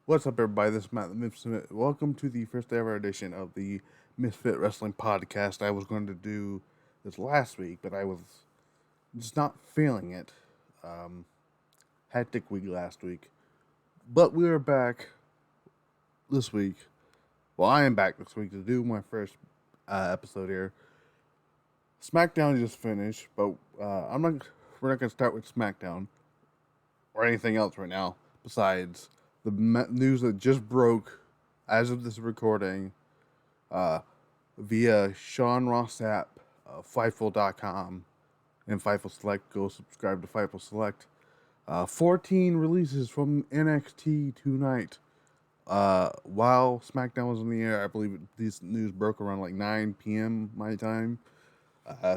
What's up, everybody? This is Matt the Misfit. Welcome to the first ever edition of the Misfit Wrestling Podcast. I was going to do this last week, but I was just not feeling it. Hectic week last week. But we are back this week. Well, I am back this week to do my first episode here. SmackDown just finished, but we're not going to start with SmackDown or anything else right now besides the news that just broke as of this recording via Sean Ross app, Fightful.com, and Fightful Select. Go subscribe to Fightful Select. 14 releases from NXT tonight. While SmackDown was in the air, I believe this news broke around like 9 p.m. my time.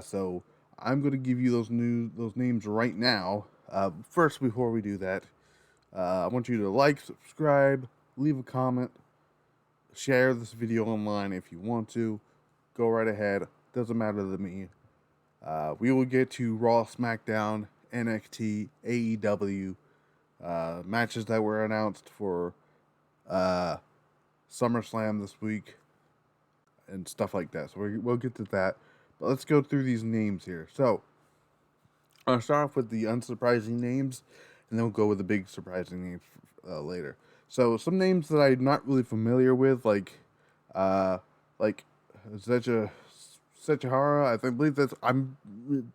So I'm going to give you those names right now. First, before we do that, I want you to like, subscribe, leave a comment, share this video online if you want to. Go right ahead. Doesn't matter to me. We will get to Raw, SmackDown, NXT, AEW matches that were announced for SummerSlam this week and stuff like that. So we'll get to that. But let's go through these names here. So I'll start off with the unsurprising names, and then we'll go with the big surprising names later. So some names that I'm not really familiar with, like Zecha Sechihara. Believe that's. I'm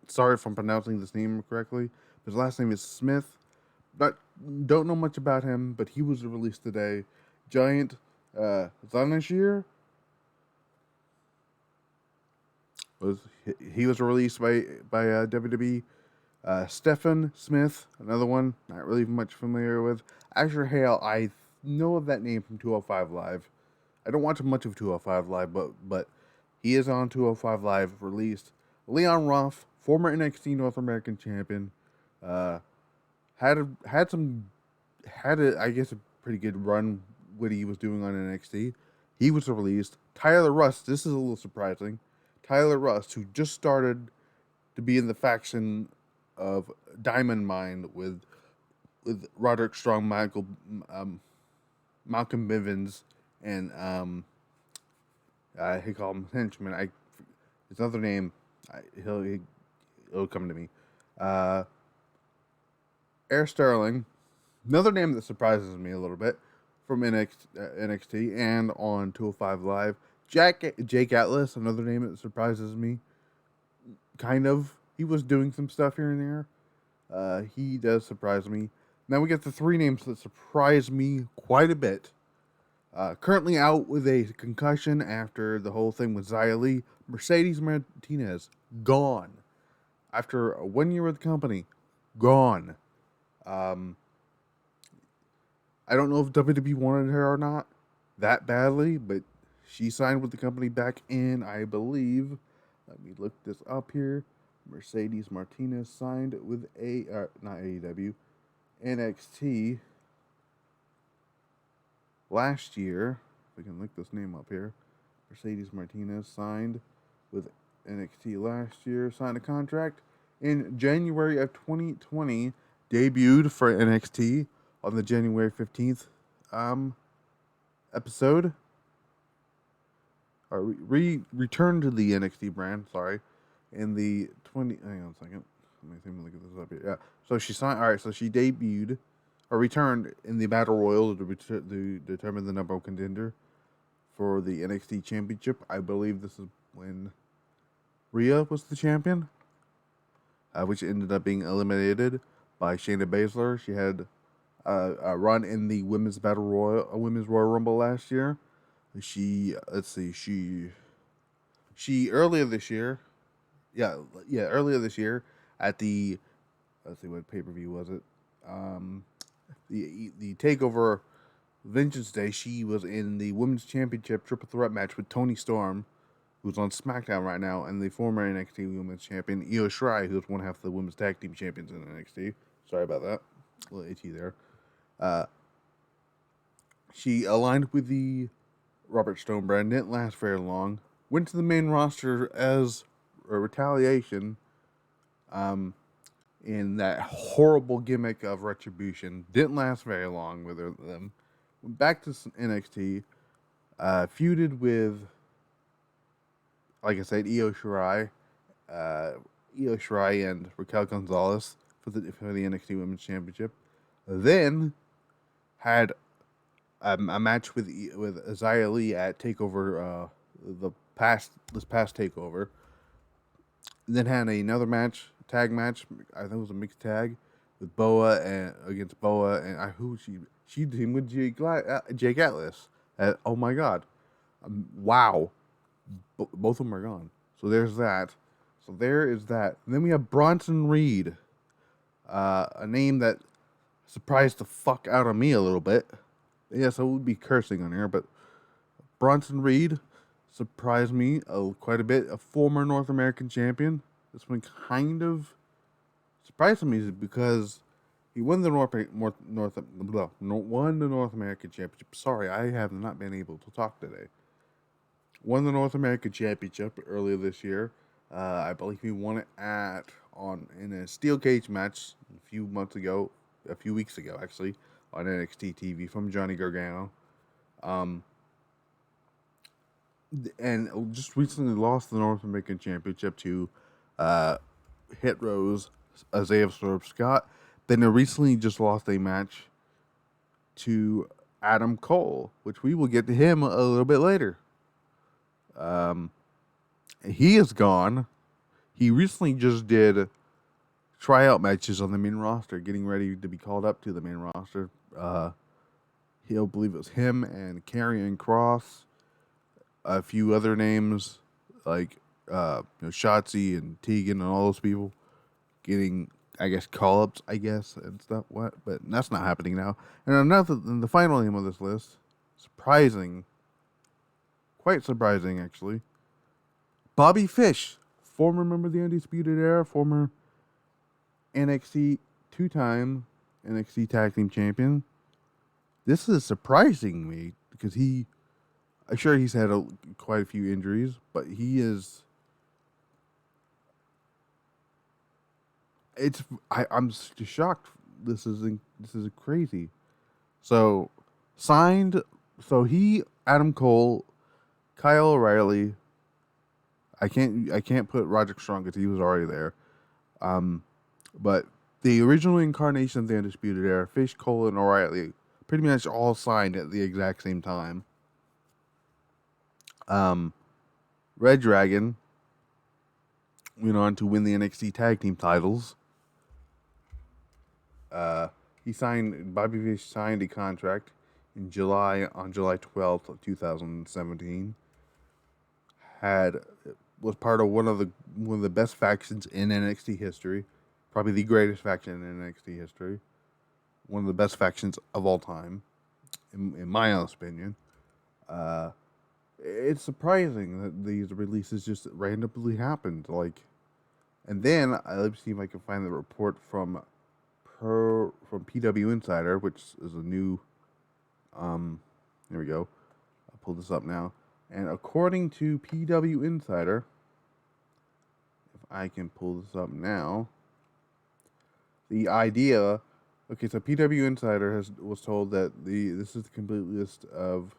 sorry if I'm pronouncing this name correctly. His last name is Smith. Don't know much about him, but he was released today. Giant Zanashir was released by WWE. Stephen Smith, another one, not really much familiar with. Asher Hale, I know of that name from 205 Live. I don't watch much of 205 Live, but he is on 205 Live, released. Leon Ruff, former NXT North American champion, had a pretty good run what he was doing on NXT. He was released. Tyler Rust, this is a little surprising. Tyler Rust, who just started to be in the faction of Diamond Mine with Roderick Strong, Malcolm Bivens, and he called him henchman. His other name, it'll come to me. Air Sterling, another name that surprises me a little bit from NXT and on 205 Live. Jake Atlas, another name that surprises me. Kind of. He was doing some stuff here and there. He does surprise me. Now we get the three names that surprise me quite a bit. Currently out with a concussion after the whole thing with Xia Li. Mercedes Martinez, gone. After 1 year with the company, gone. I don't know if WWE wanted her or not that badly, but she signed with the company back in, I believe, let me look this up here. Mercedes Martinez signed with not AEW, NXT last year. If we can look this name up here. Mercedes Martinez signed with NXT last year, signed a contract in January of 2020, debuted for NXT on the January 15th episode. Or returned to the NXT brand, sorry, in the 20. Hang on a second. Let me look at this up here. Yeah. So she signed. All right. So she debuted or returned in the Battle Royal to determine the number one contender for the NXT Championship. I believe this is when Rhea was the champion, which ended up being eliminated by Shayna Baszler. She had a run in the Women's Royal Rumble last year. She earlier this year, earlier this year at the, let's see, what pay-per-view was it? The Takeover Vengeance Day, she was in the Women's Championship Triple Threat match with Toni Storm, who's on SmackDown right now, and the former NXT Women's Champion Io Shirai, who's one half of the Women's Tag Team Champions in NXT. Sorry about that, a little itchy there. She aligned with the Robert Stone brand, didn't last very long. Went to the main roster as a retaliation in that horrible gimmick of Retribution. Didn't last very long with them. went back to NXT, feuded with, like I said, Io Shirai and Raquel Gonzalez for the NXT Women's Championship. Then had a match with Xia Li at Takeover, this past Takeover. Then had another tag match. I think it was a mixed tag with Boa and against Boa and she teamed with Jake Atlas. Oh my God, wow, both of them are gone. So there's that. So there is that. And then we have Bronson Reed, a name that surprised the fuck out of me a little bit. Yes, I would be cursing on here, but Bronson Reed surprised me quite a bit. A former North American champion. This one kind of surprised me because he won the North American Championship. Sorry, I have not been able to talk today. Won the North American Championship earlier this year. I believe he won it in a steel cage match a few weeks ago actually, on NXT TV from Johnny Gargano. And just recently lost the North American Championship to Hit Rose, Isaiah Swerve Scott. Then they recently just lost a match to Adam Cole, which we will get to him a little bit later. He is gone. He recently just did tryout matches on the main roster, getting ready to be called up to the main roster. He'll believe it was him and Karrion Kross, a few other names like Shotzi and Tegan and all those people getting, I guess, call-ups, and stuff. But that's not happening now. And the final name of this list, quite surprising actually, Bobby Fish, former member of the Undisputed Era, former NXT two-time NXT Tag Team Champion. This is surprising me because I'm sure he's had quite a few injuries, but he is. I'm just shocked. This is crazy. So signed. So Adam Cole, Kyle O'Reilly. I can't put Roderick Strong because he was already there. But the original incarnation of the Undisputed Era, Fish, Cole, and O'Reilly, pretty much all signed at the exact same time. Red Dragon went on to win the NXT Tag Team titles. Bobby Fish signed a contract on July 12th of 2017. Was part of one of the best factions in NXT history, probably the greatest faction in NXT history, one of the best factions of all time, in my honest opinion. It's surprising that these releases just randomly happened. And then let's see if I can find the report from PW Insider, which is a new. There we go. I'll pull this up now. And according to PW Insider, if I can pull this up now, the idea. Okay, so PW Insider was told that this is the complete list of.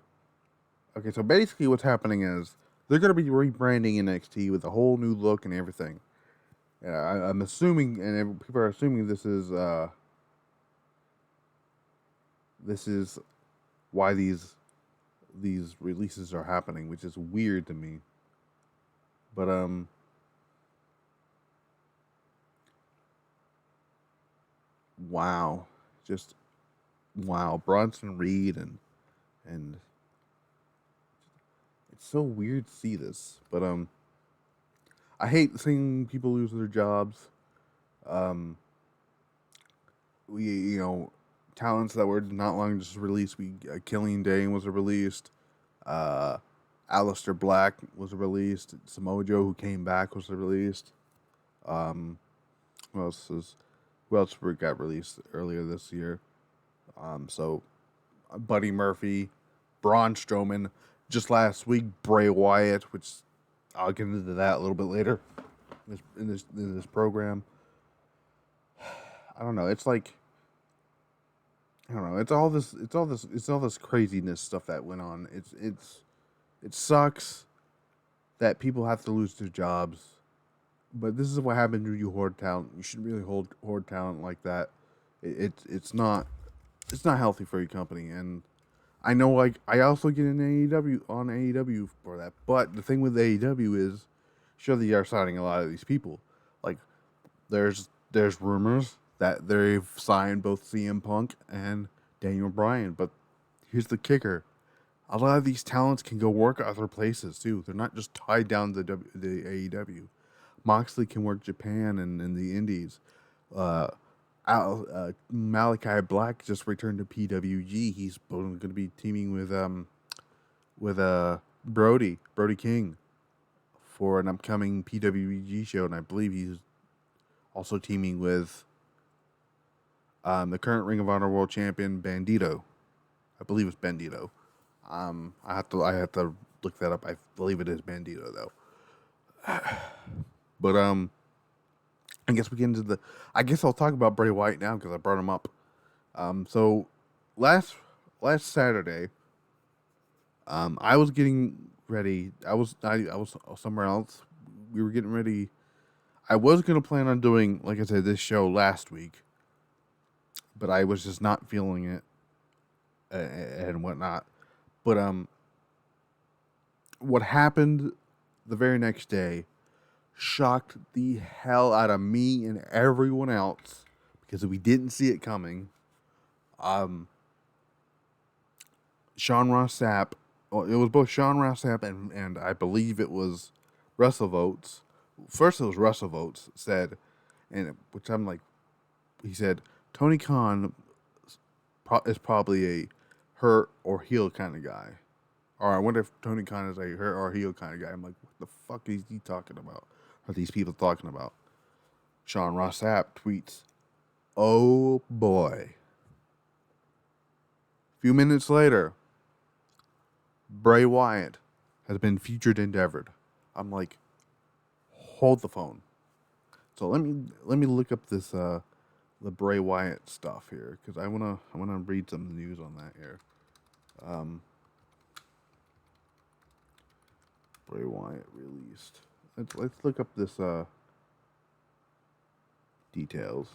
Okay, so basically what's happening is they're going to be rebranding NXT with a whole new look and everything. I'm assuming, and people are assuming this is why these releases are happening, which is weird to me. But wow, Bronson Reed and it's so weird to see this. But I hate seeing people lose their jobs. Talents that were not long just released. Killian Dane was released. Aleister Black was released. Samoa Joe, who came back, was released. Who else got released earlier this year? So Buddy Murphy, Braun Strowman. Just last week, Bray Wyatt, which I'll get into that a little bit later in this program. I don't know. It's like I don't know. It's all this craziness stuff that went on. It sucks that people have to lose their jobs, but this is what happens when you hoard talent. You shouldn't really hoard talent like that. It's not healthy for your company. And I know, like, I also get an AEW for that. But the thing with AEW is, sure, they are signing a lot of these people. Like, there's rumors that they've signed both CM Punk and Daniel Bryan. But here's the kicker: a lot of these talents can go work other places too. They're not just tied down to the AEW. Moxley can work Japan and the Indies. Uh, Malachi Black just returned to PWG. He's going to be teaming with Brody King for an upcoming PWG show, and I believe he's also teaming with the current Ring of Honor World Champion Bandito. I believe it's Bandito. I have to look that up. I believe it is Bandito though. But I guess we get into the. I guess I'll talk about Bray Wyatt now because I brought him up. So last Saturday, I was getting ready. I was somewhere else. We were getting ready. I was gonna plan on doing, like I said, this show last week, but I was just not feeling it and whatnot. But what happened the very next day shocked the hell out of me and everyone else because we didn't see it coming. Sean Ross Sapp, well, it was both Sean Ross Sapp and I believe it was Russell Votes. First it was Russell Votes said, and which I'm like, he said Tony Khan is probably a hurt or heel kind of guy. Or I wonder if Tony Khan is a hurt or heel kind of guy. I'm like, what the fuck is he talking about? Are these people talking about? Sean Ross Sapp tweets, "Oh boy." A few minutes later, Bray Wyatt has been featured in Endeavored. I'm like, hold the phone. So let me look up this the Bray Wyatt stuff here because I wanna read some news on that here. Bray Wyatt released. Let's look up this details.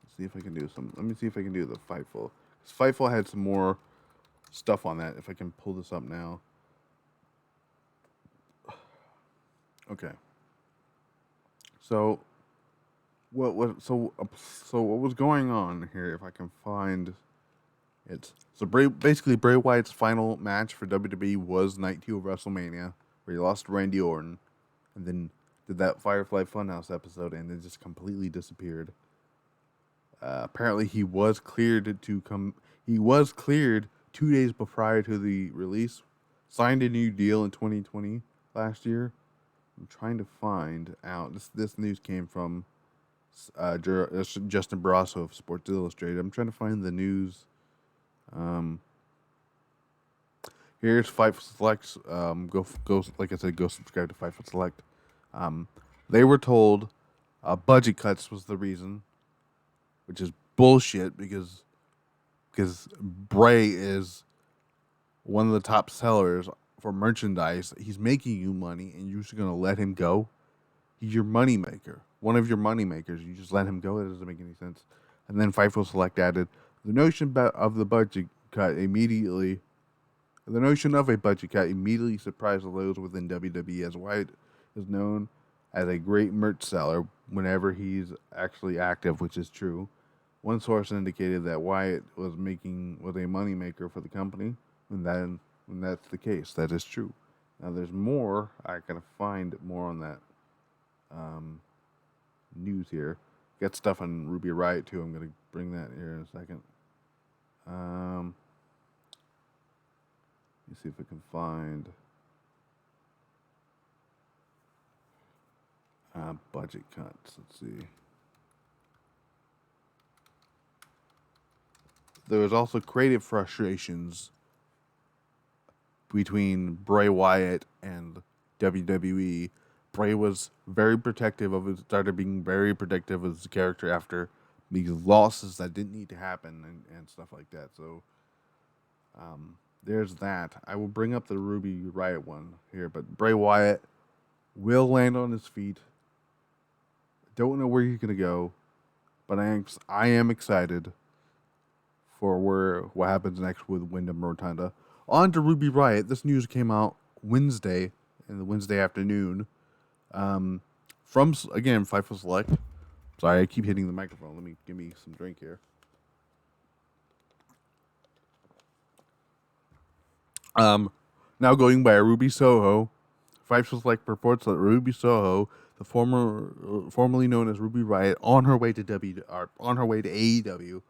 Let's see if I can do some. Let me see if I can do the Fightful. Because Fightful had some more stuff on that. If I can pull this up now. Okay. So what was going on here? If I can find it. So Bray Wyatt's final match for WWE was Night 2 of WrestleMania, where he lost to Randy Orton, and then did that Firefly Funhouse episode, and then just completely disappeared. Apparently, he was cleared to come. He was cleared 2 days prior to the release. Signed a new deal in 2020 last year. I'm trying to find out. This news came from Justin Barrasso of Sports Illustrated. I'm trying to find the news. Here's Fightful Select. Go like I said, go subscribe to Fightful Select. They were told budget cuts was the reason, which is bullshit because Bray is one of the top sellers for merchandise. He's making you money, and you're just gonna let him go. He's your money maker, one of your money makers. You just let him go. It doesn't make any sense. And then Fightful Select added the notion of the budget cut immediately. The notion of a budget cut immediately surprised those within WWE, as Wyatt is known as a great merch seller whenever he's actually active, which is true. One source indicated that Wyatt was a moneymaker for the company, and that's the case. That is true. Now there's more. I gotta find more on that news here. Got stuff on Ruby Riott too. I'm gonna bring that here in a second. Let me see if I can find budget cuts. Let's see. There was also creative frustrations between Bray Wyatt and WWE. Bray was very protective of his, started being very protective of his character after these losses that didn't need to happen and stuff like that. So there's that. I will bring up the Ruby Riott one here, but Bray Wyatt will land on his feet. Don't know where he's gonna go, but I am excited for what happens next with Wyndham Rotunda. On to Ruby Riott. This news came out Wednesday, in the Wednesday afternoon. From again Fightful Select. Sorry, I keep hitting the microphone. Give me some drink here. Now going by Ruby Soho, Fightful Select reports that Ruby Soho, the formerly known as Ruby Riott, on her way to AEW.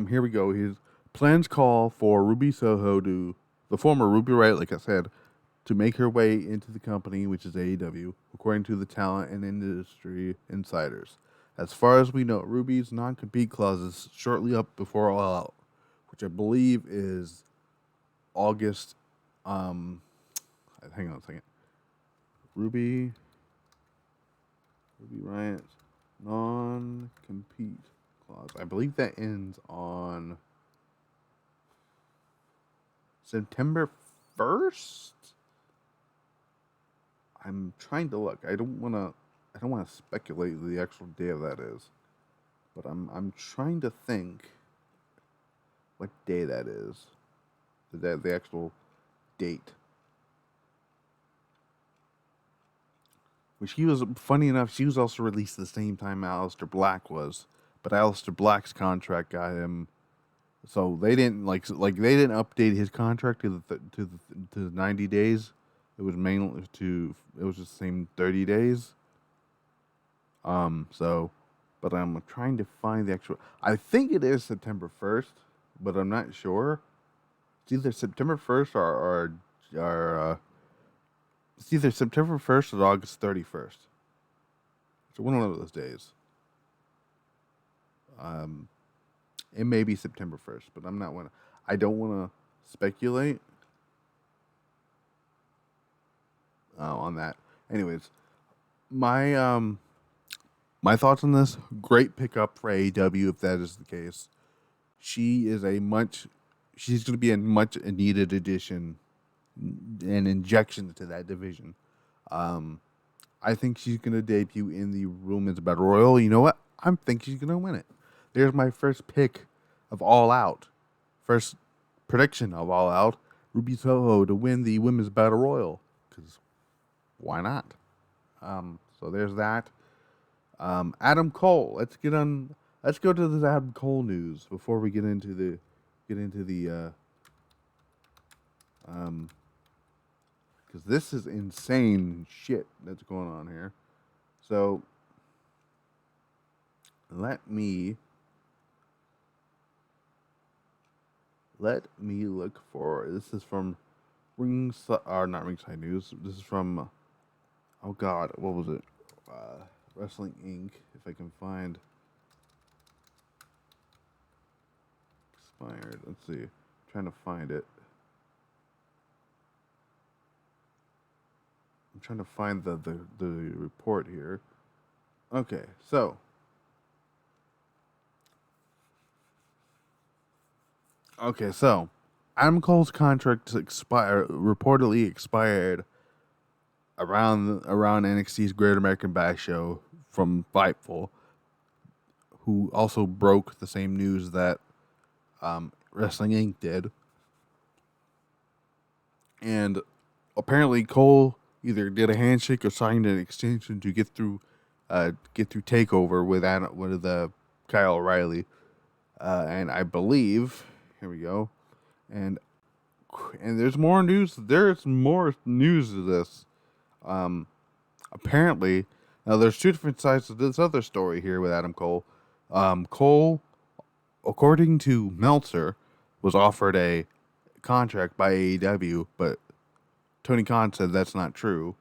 Here we go. His plans call for Ruby Soho the former Ruby Riott, like I said, to make her way into the company, which is AEW, according to the talent and industry insiders. As far as we know, Ruby's non-compete clauses shortly up before All Out, which I believe is August. Hang on a second. Ruby Riott non-compete clause. I believe that ends on September 1st. I'm trying to look. I don't want to speculate the actual day of that is, but I'm trying to think what day that is. The actual date. Which he was, funny enough, she was also released the same time Aleister Black was, but Aleister Black's contract got him. So they didn't they didn't update his contract to the 90 days. It was just the same 30 days. But I'm trying to find the actual. I think it is September 1st, but I'm not sure. It's either September 1st or it's either September 1st or August 31st. So one of those days. It may be September 1st, but I don't want to speculate on that. Anyways, my thoughts on this: great pickup for AEW if that is the case. She's going to be a much needed addition, an injection to that division. I think she's going to debut in the Women's Battle Royal. You know what? I think she's going to win it. There's my first pick of All Out. First prediction of All Out. Ruby Soho to win the Women's Battle Royal. Because why not? So there's that. Adam Cole. Let's go to this Adam Cole news before we get into the because this is insane shit that's going on here. So let me look for. This is from not Ringside News. This is from what was it? Wrestling Inc. If I can find expired. Let's see. I'm trying to find it. I'm trying to find the report here. Okay, so Adam Cole's contract reportedly expired around NXT's Great American Bash show from Fightful, who also broke the same news that Wrestling Inc. did. And apparently Cole either did a handshake or signed an extension to get through Takeover with Kyle O'Reilly. And I believe, here we go. And there's more news. There's more news to this. Apparently, now there's two different sides to this other story here with Adam Cole. Cole, according to Meltzer, was offered a contract by AEW, but Tony Khan said that's not true.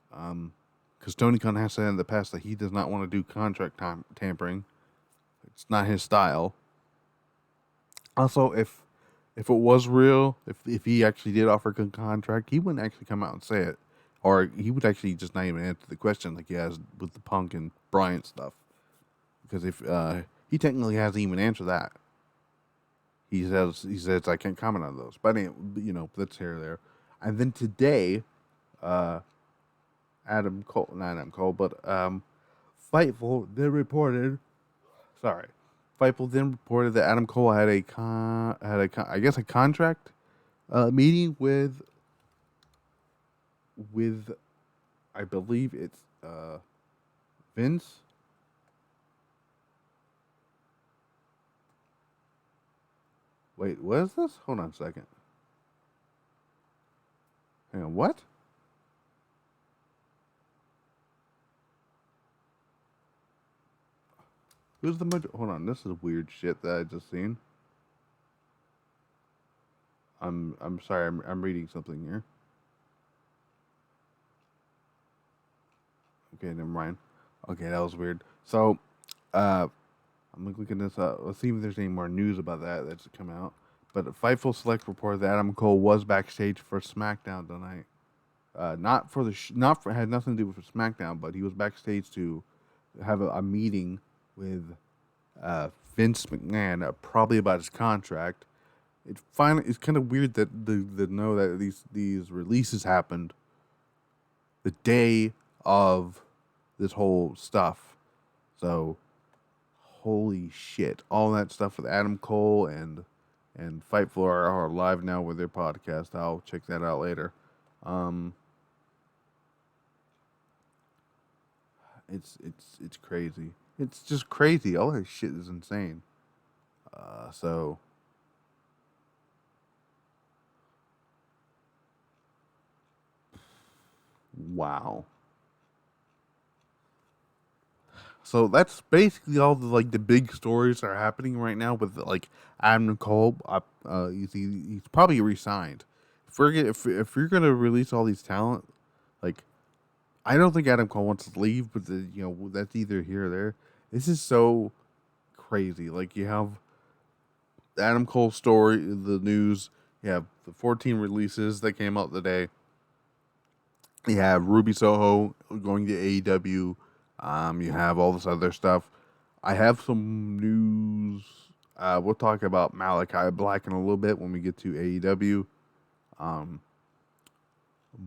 Because Tony Khan has said in the past that he does not want to do contract tampering. It's not his style. Also, if it was real, if he actually did offer a contract, he wouldn't actually come out and say it. Or he would actually just not even answer the question like he has with the Punk and Bryant stuff. because if he technically hasn't even answered that. He says I can't comment on those, but that's here or there. And then today, not Adam Cole, but Fightful then reported. Sorry, Fightful then reported that Adam Cole had a contract meeting with I believe it's Vince. Wait, what is this? Hold on a second. Hang on, what? Who's the hold on, this is weird shit that I just seen. I'm sorry, I'm reading something here. Okay, never mind. Okay, that was weird. So, I'm looking this up. Let's see if there's any more news about that's come out. But Fightful Select reported that Adam Cole was backstage for SmackDown tonight. Had nothing to do with SmackDown, but he was backstage to have a meeting with Vince McMahon, probably about his contract. It's kind of weird that know that these releases happened the day of this whole stuff. So, holy shit! All that stuff with Adam Cole and Fightful are live now with their podcast. I'll check that out later. It's crazy. It's just crazy. All that shit is insane. So. Wow. So that's basically all the big stories that are happening right now with Adam Cole. He's probably re-signed. If you're gonna release all these talent, I don't think Adam Cole wants to leave, but that's either here or there. This is so crazy. You have the Adam Cole story, the news. You have the 14 releases that came out today. You have Ruby Soho going to AEW. You have all this other stuff. I have some news. We'll talk about Malachi Black in a little bit when we get to AEW.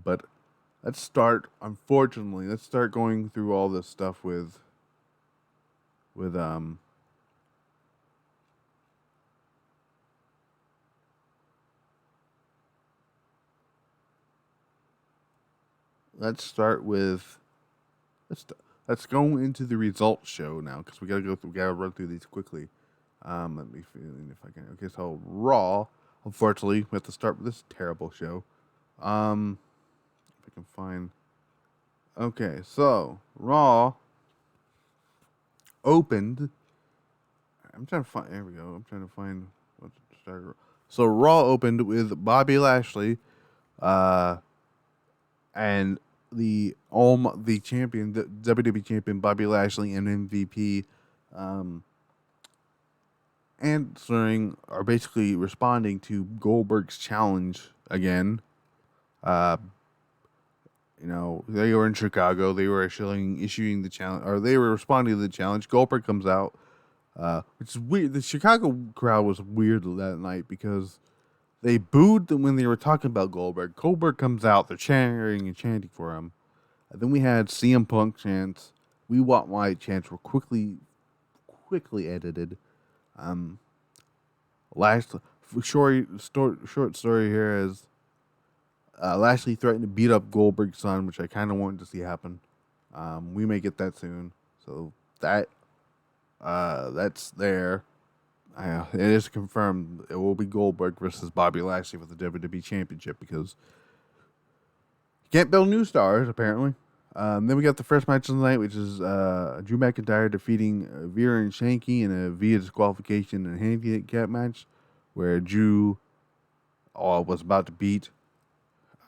But let's start going through all this stuff with let's go into the results show now, because we gotta run through these quickly. Let me see if I can. Okay, so Raw. Unfortunately, we have to start with this terrible show. If I can find. Okay, so Raw opened. I'm trying to find. There we go. I'm trying to find what started. So Raw opened with Bobby Lashley, and the champion, the WWE champion Bobby Lashley, and MVP, are basically responding to Goldberg's challenge again. They were in Chicago. They were issuing the challenge, or they were responding to the challenge. Goldberg comes out, which is weird. The Chicago crowd was weird that night because they booed when they were talking about Goldberg. Goldberg comes out, they're cheering and chanting for him. And then we had CM Punk chants. We Want Wyatt chants were quickly edited. Short story here is Lashley threatened to beat up Goldberg's son, which I kind of wanted to see happen. We may get that soon. So that's there. It is confirmed it will be Goldberg versus Bobby Lashley for the WWE Championship, because you can't build new stars, apparently. Then we got the first match of the night, which is Drew McIntyre defeating Veer and Shanky in a via disqualification and handicap match, where Drew was about to beat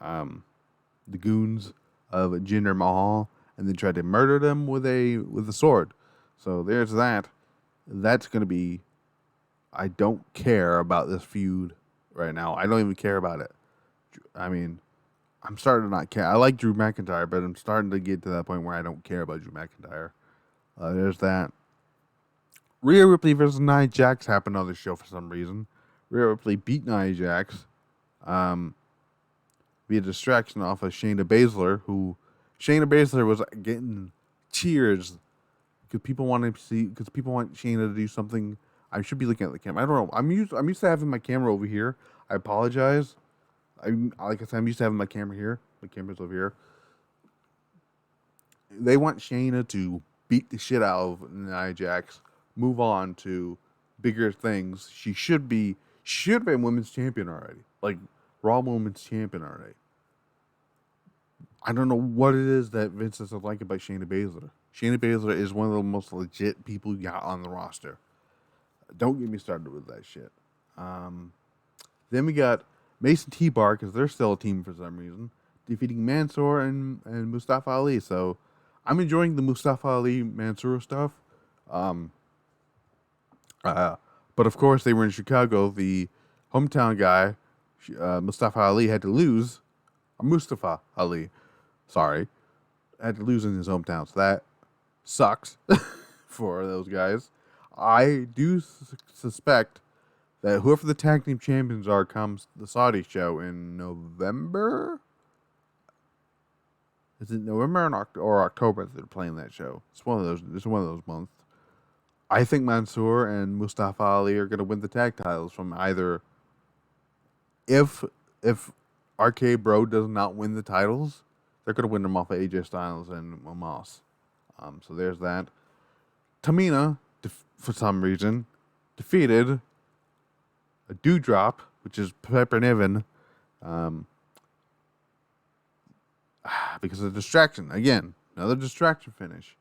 the goons of Jinder Mahal and then tried to murder them with a sword. So there's that. That's going to be... I don't care about this feud right now. I don't even care about it. I mean, I'm starting to not care. I like Drew McIntyre, but I'm starting to get to that point where I don't care about Drew McIntyre. There's that. Rhea Ripley versus Nia Jax happened on the show for some reason. Rhea Ripley beat Nia Jax via distraction off of Shayna Baszler, who Shayna Baszler was getting cheers because people want Shayna to do something. I should be looking at the camera. I don't know. I'm used to having my camera over here. I apologize. Like I said, I'm used to having my camera here. My camera's over here. They want Shayna to beat the shit out of Nia Jax, move on to bigger things. She should be women's champion already. Like Raw women's champion already. I don't know what it is that Vince doesn't like about Shayna Baszler. Shayna Baszler is one of the most legit people you got on the roster. Don't get me started with that shit. Then we got Mason T-Bar, because they're still a team for some reason, defeating Mansoor and Mustafa Ali. So I'm enjoying the Mustafa Ali Mansoor stuff. But of course, they were in Chicago. The hometown guy, Mustafa Ali, had to lose. Mustafa Ali, sorry, had to lose in his hometown. So that sucks for those guys. I do suspect that whoever the tag team champions are comes the Saudi show in November. Is it November or October that they're playing that show? It's one of those months. I think Mansoor and Mustafa Ali are going to win the tag titles from either. If RK Bro does not win the titles, they're going to win them off of AJ Styles and Omos. So there's that. Tamina, for some reason, defeated a Dewdrop, which is Pepper Niven, because of distraction. Again, another distraction finish.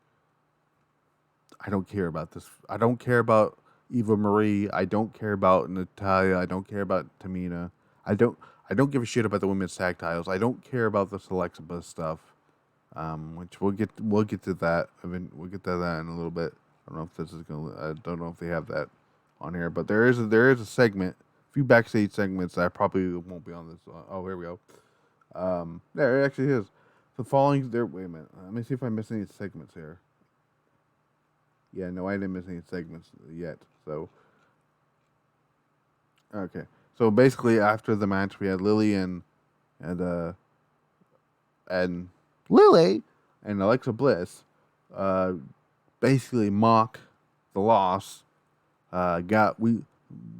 I don't care about this. I don't care about Eva Marie. I don't care about Natalia. I don't care about Tamina. I don't give a shit about the women's tag titles. I don't care about this Alexa stuff. Which we'll get to that. We'll get to that in a little bit. I don't know if they have that on here, but there is a segment, a few backstage segments that I probably won't be on this. Oh, here we go. There it actually is. The following there. Wait a minute. Let me see if I missed any segments here. Yeah, no, I didn't miss any segments yet. So, okay. So basically, after the match, we had Lily and Lily and Alexa Bliss, basically mock the loss. We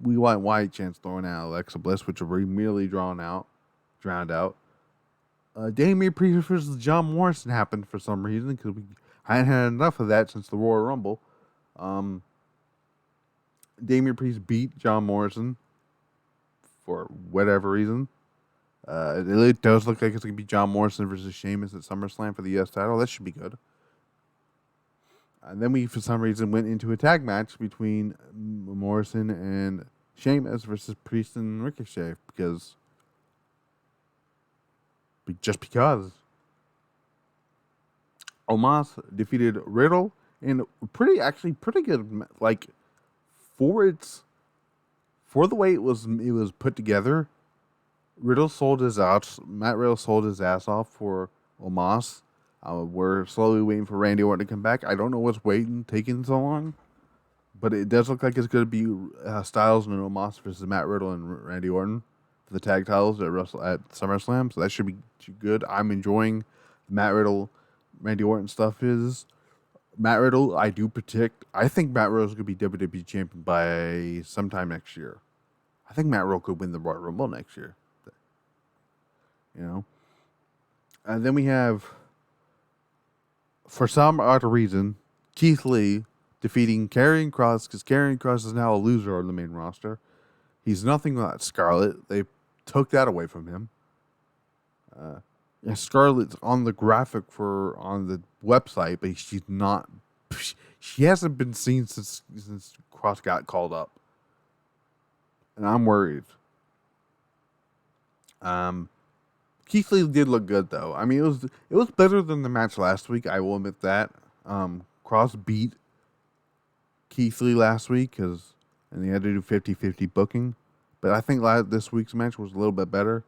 want Wyatt chance throwing out Alexa Bliss, which will be merely drowned out. Damian Priest versus John Morrison happened for some reason because I hadn't had enough of that since the Royal Rumble. Damian Priest beat John Morrison for whatever reason. It does look like it's going to be John Morrison versus Sheamus at SummerSlam for the US title. That should be good. And then we, for some reason, went into a tag match between Morrison and Sheamus versus Priest and Ricochet because. Omos defeated Riddle in pretty good, like for the way it was put together. Matt Riddle sold his ass off for Omos. We're slowly waiting for Randy Orton to come back. I don't know what's taking so long, but it does look like it's going to be Styles and Omos versus Matt Riddle and Randy Orton for the tag titles at SummerSlam. So that should be good. I'm enjoying Matt Riddle, Randy Orton stuff. Matt Riddle, I think Matt Riddle is going to be WWE champion by sometime next year. I think Matt Riddle could win the Royal Rumble next year. You know? And then we have, for some odd reason, Keith Lee defeating Karrion Kross, because Karrion Kross is now a loser on the main roster. He's nothing like Scarlett. They took that away from him. Scarlett's on the graphic on the website, but she's not. She hasn't been seen since Kross got called up, and I'm worried. Keith Lee did look good though. I mean, it was better than the match last week. I will admit that. Kross beat Keith Lee last week and they had to do 50-50 booking. But I think this week's match was a little bit better.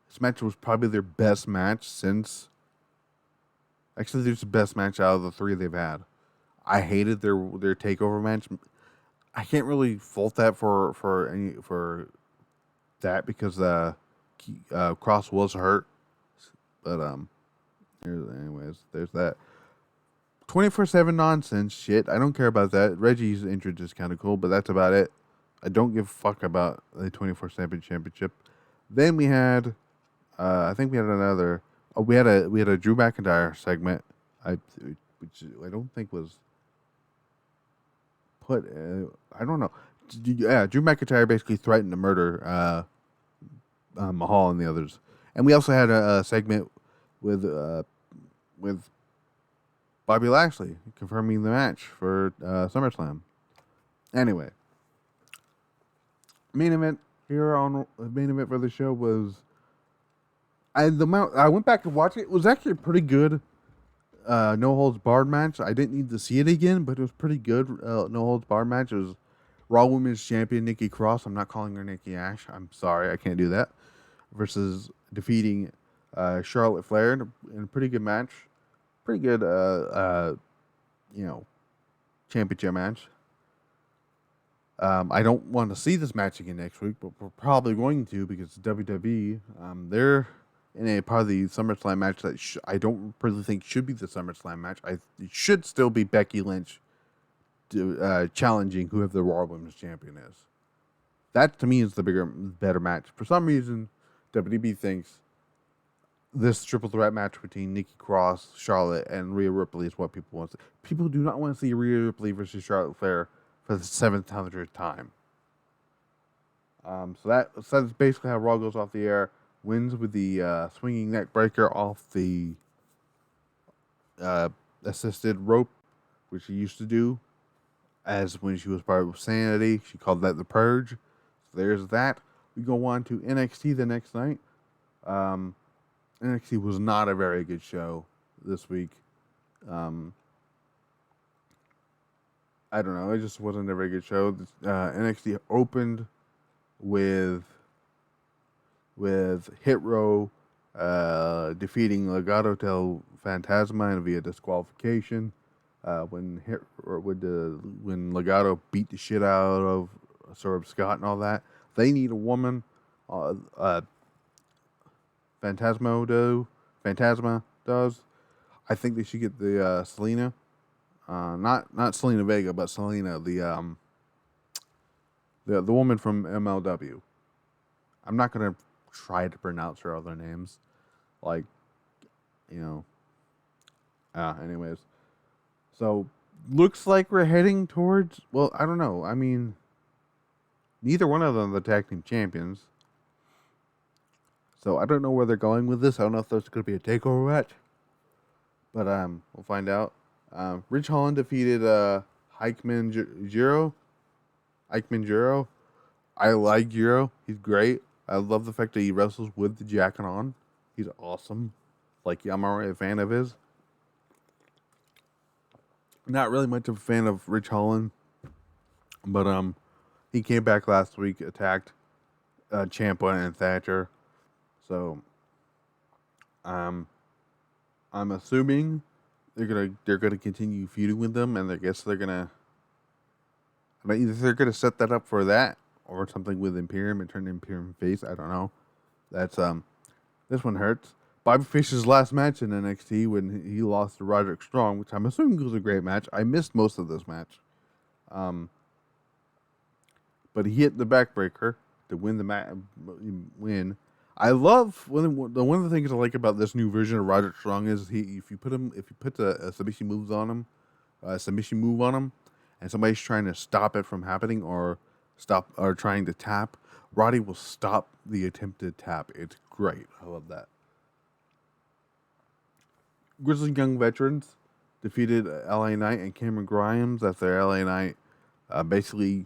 This match was probably their best match since. Actually, it's the best match out of the three they've had. I hated their takeover match. I can't really fault that for that because Cross was hurt, but anyways, there's that 24/7 nonsense shit. I don't care about that. Reggie's entrance is kind of cool, but that's about it. I don't give a fuck about the 24/7 championship. Then we had, I think we had another. Oh, we had a Drew McIntyre segment, which I don't think was put. I don't know. Yeah, Drew McIntyre basically threatened to murder Mahal and the others, and we also had a segment with Bobby Lashley confirming the match for SummerSlam. Anyway, main event here on the main event for the show was I went back and watched it. It was actually a pretty good no holds barred match. I didn't need to see it again, but it was pretty good no holds barred match. It was Raw Women's Champion Nikki Cross. I'm not calling her Nikki Ash. I'm sorry, I can't do that. Versus defeating Charlotte Flair in a pretty good match. Pretty good, championship match. I don't want to see this match again next week, but we're probably going to because WWE. They're in a part of the SummerSlam match that I don't really think should be the SummerSlam match. It should still be Becky Lynch challenging whoever the Raw Women's Champion is. That to me is the better match. For some reason, WWE thinks this triple threat match between Nikki Cross, Charlotte, and Rhea Ripley is what people want to see. People do not want to see Rhea Ripley versus Charlotte Flair for the 700th time. So that's basically how Raw goes off the air. Wins with the swinging neck breaker off the assisted rope, which she used to do as when she was part of Sanity. She called that the Purge. So there's that. We go on to NXT the next night. NXT was not a very good show this week. I don't know. It just wasn't a very good show. NXT opened with Hit Row defeating Legado del Fantasma and via disqualification. When Legado beat the shit out of Sorb Scott and all that, they need a woman. Phantasma does. I think they should get the Selena, not Selena Vega, but Selena, the woman from MLW. I'm not gonna try to pronounce her other names, anyways. So looks like we're heading towards. Well, I don't know. I mean, neither one of them are the tag team champions. So I don't know where they're going with this. I don't know if there's going to be a takeover match. But we'll find out. Rich Holland defeated Ikeman Jiro. I like Jiro. He's great. I love the fact that he wrestles with the jacket on. He's awesome. I'm already a fan of his. Not really much of a fan of Rich Holland. But he came back last week, attacked Ciampa and Thatcher. So, I'm assuming they're gonna continue feuding with them, and I guess they're gonna set that up for that or something with Imperium and turn Imperium face. I don't know. That's this one hurts. Bobby Fish's last match in NXT when he lost to Roderick Strong, which I'm assuming was a great match. I missed most of this match, but he hit the backbreaker to win the win. I love one of the things I like about this new version of Roderick Strong is if you put a submission move on him, and somebody's trying to stop it from happening or trying to tap, Roddy will stop the attempted tap. It's great. I love that. Grizzled Young Veterans defeated LA Knight and Cameron Grimes after LA Knight basically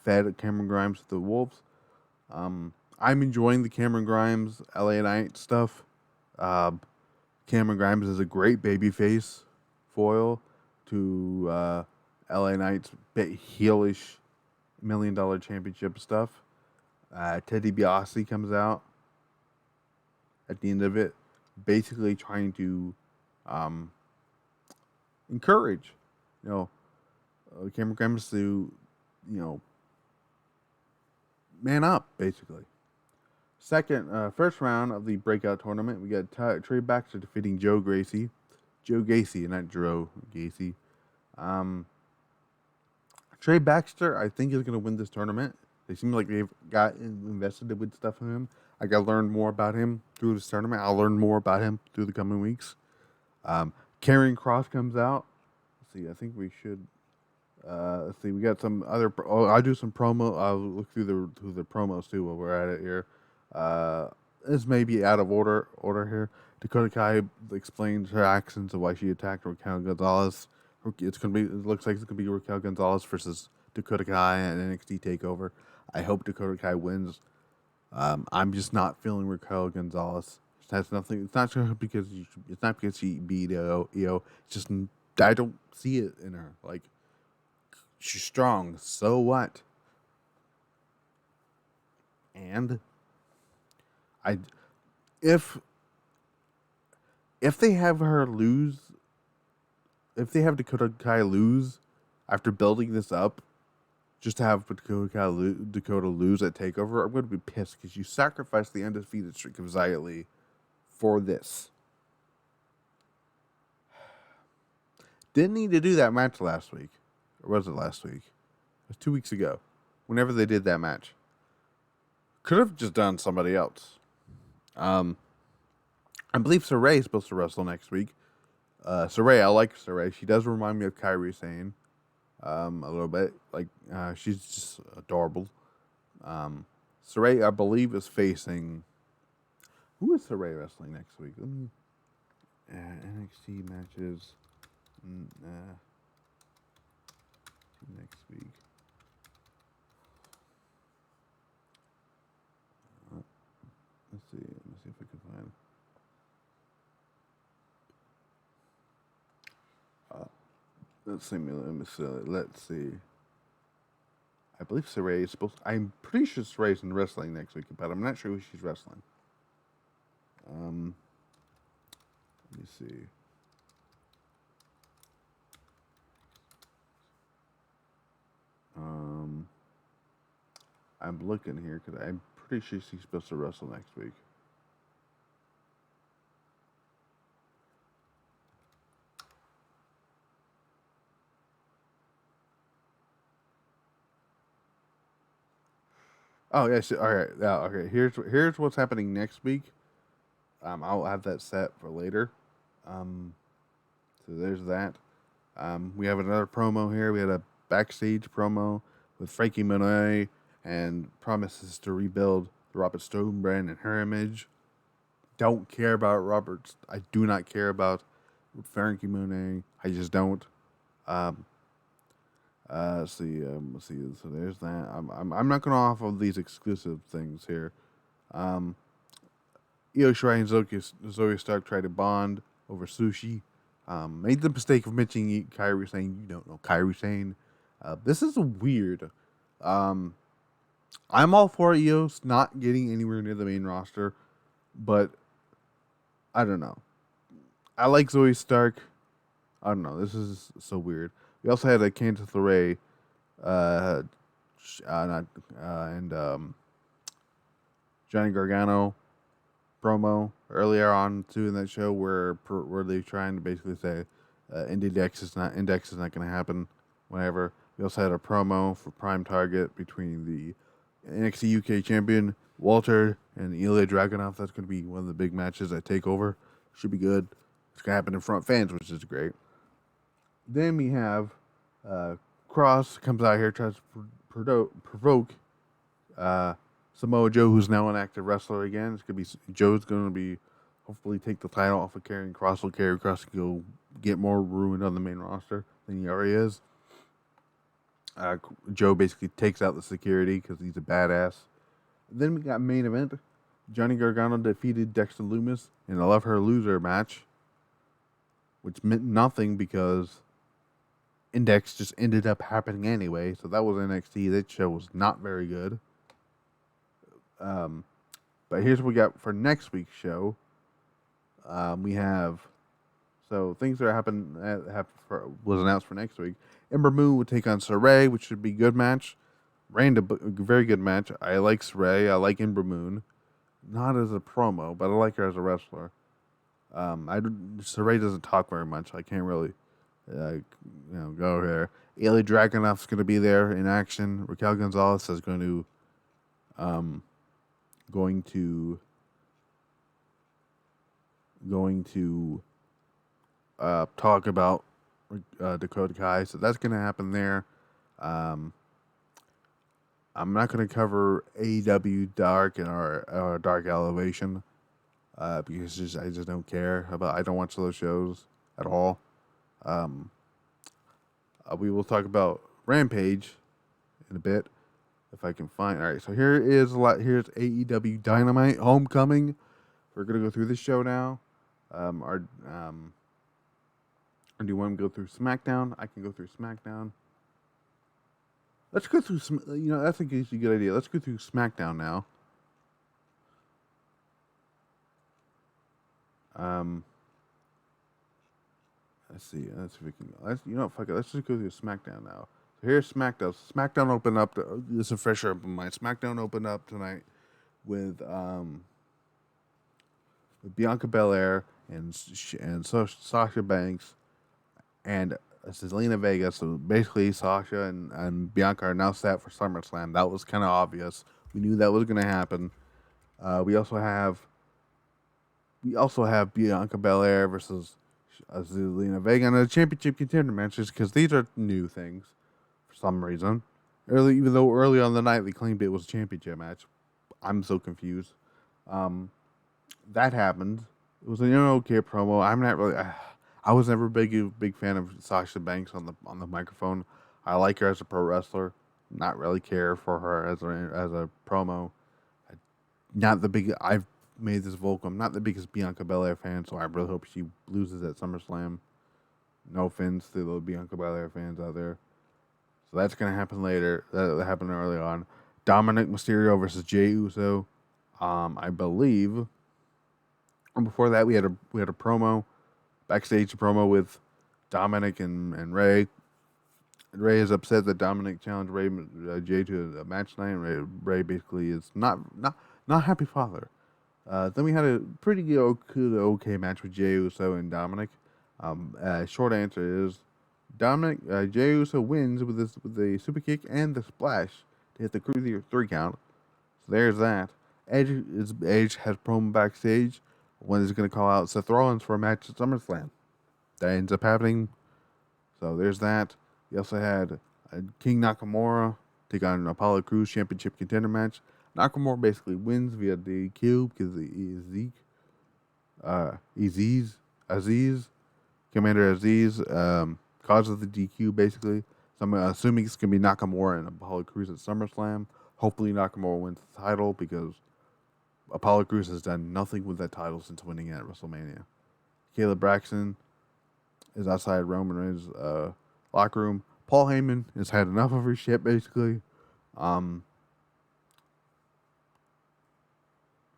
fed Cameron Grimes to the wolves. I'm enjoying the Cameron Grimes, LA Knight stuff. Cameron Grimes is a great babyface foil to LA Knight's heelish $1 Million Championship stuff. Teddy DiBiase comes out at the end of it, basically trying to encourage, Cameron Grimes to man up, basically. First round of the breakout tournament, we got Trey Baxter defeating Joe Gacy, not Joe Gacy. Trey Baxter, I think, is going to win this tournament. They seem like they've got invested with stuff in him. I got to learn more about him through this tournament. I'll learn more about him through the coming weeks. Karrion Kross comes out. Let's see. I think we should. Let's see. We got some other. I'll do some promo. I'll look through the promos too while we're at it here. This may be out of order here. Dakota Kai explains her actions of why she attacked Raquel Gonzalez. It looks like it's gonna be Raquel Gonzalez versus Dakota Kai at NXT Takeover. I hope Dakota Kai wins. I'm just not feeling Raquel Gonzalez. It has nothing. It's not because she beat Io. It's just I don't see it in her. Like, she's strong. So what? And if they have her lose, if they have Dakota Kai lose after building this up, just to have Dakota lose at TakeOver, I'm going to be pissed because you sacrificed the undefeated streak of Xia Li for this. Didn't need to do that match last week. Or was it last week? It was 2 weeks ago. Whenever they did that match. Could have just done somebody else. I believe Saray is supposed to wrestle next week. Saray, I like Saray. She does remind me of Kairi Sane. A little bit. Like, she's just adorable. Saray, I believe, is facing... Who is Saray wrestling next week? Let me... NXT matches... next week. Let's see. Let me see if I can find... Let's see. I believe Saray is supposed... I'm pretty sure Saray's in wrestling next week, but I'm not sure who she's wrestling. Let me see. I'm looking here because I'm pretty sure she's supposed to wrestle next week. Oh yes, all right. Yeah, okay. Here's what's happening next week. I'll have that set for later. So there's that. We have another promo here. We had a backstage promo with Frankie Monet and promises to rebuild the Robert Stone brand and her image. Don't care about Robert. I do not care about Frankie Monet. I just don't. Let's see. So there's that. I'm not going to offer these exclusive things here. Io Shirai and Zoe Stark tried to bond over sushi. Made the mistake of mentioning Kairi Sane. You don't know Kairi Sane. This is weird. I'm all for Io's not getting anywhere near the main roster, but I don't know. I like Zoe Stark. I don't know. This is so weird. We also had a Candice LeRae, and Johnny Gargano promo earlier on too in that show where they're trying to basically say Index is not going to happen. Whenever we also had a promo for Prime Target between the NXT UK champion Walter and Ilya Dragunov. That's going to be one of the big matches at TakeOver. Should be good. It's going to happen in front of fans, which is great. Then we have Cross comes out here, tries to provoke Samoa Joe, who's now an active wrestler again. It's gonna be Joe's gonna be hopefully take the title off of Karrion Kross. So Karrion Kross can go get more ruined on the main roster than he already is. Joe basically takes out the security because he's a badass. Then we got main event. Johnny Gargano defeated Dexter Lumis in a Love Her Loser match, which meant nothing because Index just ended up happening anyway. So that was NXT. That show was not very good. But here's what we got for next week's show. We have things that was announced for next week. Ember Moon will take on Saray, which should be a good match. Very good match. I like Saray. I like Ember Moon. Not as a promo, but I like her as a wrestler. Saray doesn't talk very much. I can't really, go here. Ilya Dragunov's going to be there in action. Raquel Gonzalez is going to talk about Dakota Kai. So that's going to happen there. I'm not going to cover AEW Dark and our Dark Elevation because I just don't care about. I don't watch those shows at all. We will talk about Rampage in a bit if I can find. All right, so here's AEW Dynamite Homecoming. We're gonna go through this show now. Or do you want to go through SmackDown? I can go through SmackDown. Let's go through some. That's a good idea. Let's go through SmackDown now. Let's see. Let's see if we can. Fuck it. Let's just go through SmackDown now. So here's SmackDown. SmackDown opened up. This is a fresher up in mind. SmackDown opened up tonight with Bianca Belair and Sasha Banks and Zelina Vega. So basically, Sasha and Bianca are now set for SummerSlam. That was kind of obvious. We knew that was going to happen. We also have Bianca Belair versus Zelina Vega in a championship contender matches because these are new things for some reason. Even though early on the night they claimed it was a championship match, I'm so confused. That happened. It was an okay promo. I'm not really. I was never a big fan of Sasha Banks on the microphone. I like her as a pro wrestler. Not really care for her as a promo. Not the big. I've made this vocal. I'm not the biggest Bianca Belair fan, so I really hope she loses at SummerSlam. No offense to the Bianca Belair fans out there. So that's gonna happen later. That happened early on. Dominic Mysterio versus Jey Uso. I believe. And before that, we had a promo, backstage promo with Dominic and Ray. Ray is upset that Dominic challenged Jey to a match night. Ray basically is not happy father. Then we had a pretty okay match with Jey Uso and Dominic. Short answer is Jey Uso wins with a super kick and the splash to hit the Cruiser 3 count. So there's that. Edge has promo backstage when he's going to call out Seth Rollins for a match at SummerSlam. That ends up happening. So there's that. We also had King Nakamura take on Apollo Crews championship contender match. Nakamura basically wins via DQ because Commander Aziz causes the DQ basically. So I'm assuming it's going to be Nakamura and Apollo Crews at SummerSlam. Hopefully Nakamura wins the title because Apollo Crews has done nothing with that title since winning it at WrestleMania. Caleb Braxton is outside Roman Reigns' locker room. Paul Heyman has had enough of her shit basically.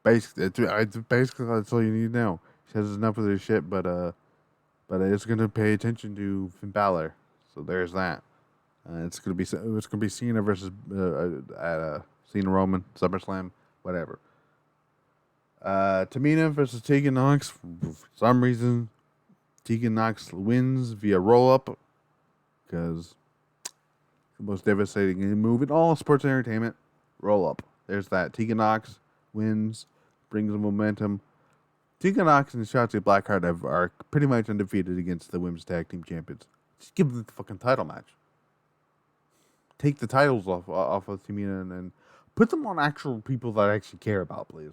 Basically, that's all you need to know. She has enough of their shit, but it's gonna pay attention to Finn Balor. So there's that. It's gonna be Cena versus Cena Roman SummerSlam, whatever. Tamina versus Tegan Nox. For some reason, Tegan Nox wins via roll up because the most devastating move in all sports entertainment. Roll up. There's that. Tegan Nox wins, brings the momentum. Tegan Nox and Shotzi Blackheart are pretty much undefeated against the women's tag team champions. Just give them the fucking title match. Take the titles off of Tamina and put them on actual people that I actually care about, please.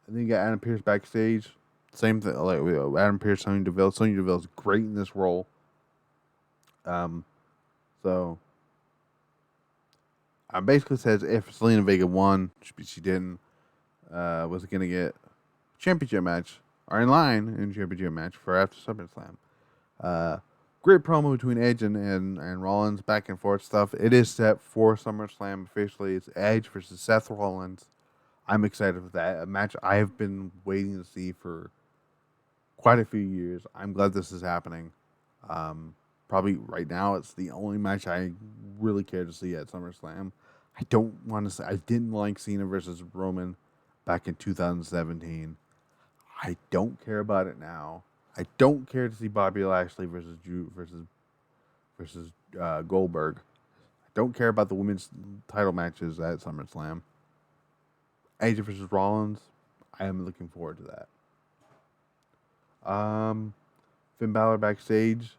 And then you got Adam Pearce backstage. Same thing, like Adam Pearce, Sonya Deville. Sonya Deville is great in this role. So I basically says if Zelina Vega won, she didn't, was going to get championship match, or in line in championship match for after SummerSlam. Great promo between Edge and Rollins, back and forth stuff. It is set for SummerSlam officially. It's Edge versus Seth Rollins. I'm excited for that. A match I have been waiting to see for quite a few years. I'm glad this is happening. Probably right now, it's the only match I really care to see at SummerSlam. I don't want to say I didn't like Cena versus Roman back in 2017. I don't care about it now. I don't care to see Bobby Lashley versus Drew versus Goldberg. I don't care about the women's title matches at SummerSlam. AJ versus Rollins. I am looking forward to that. Finn Balor backstage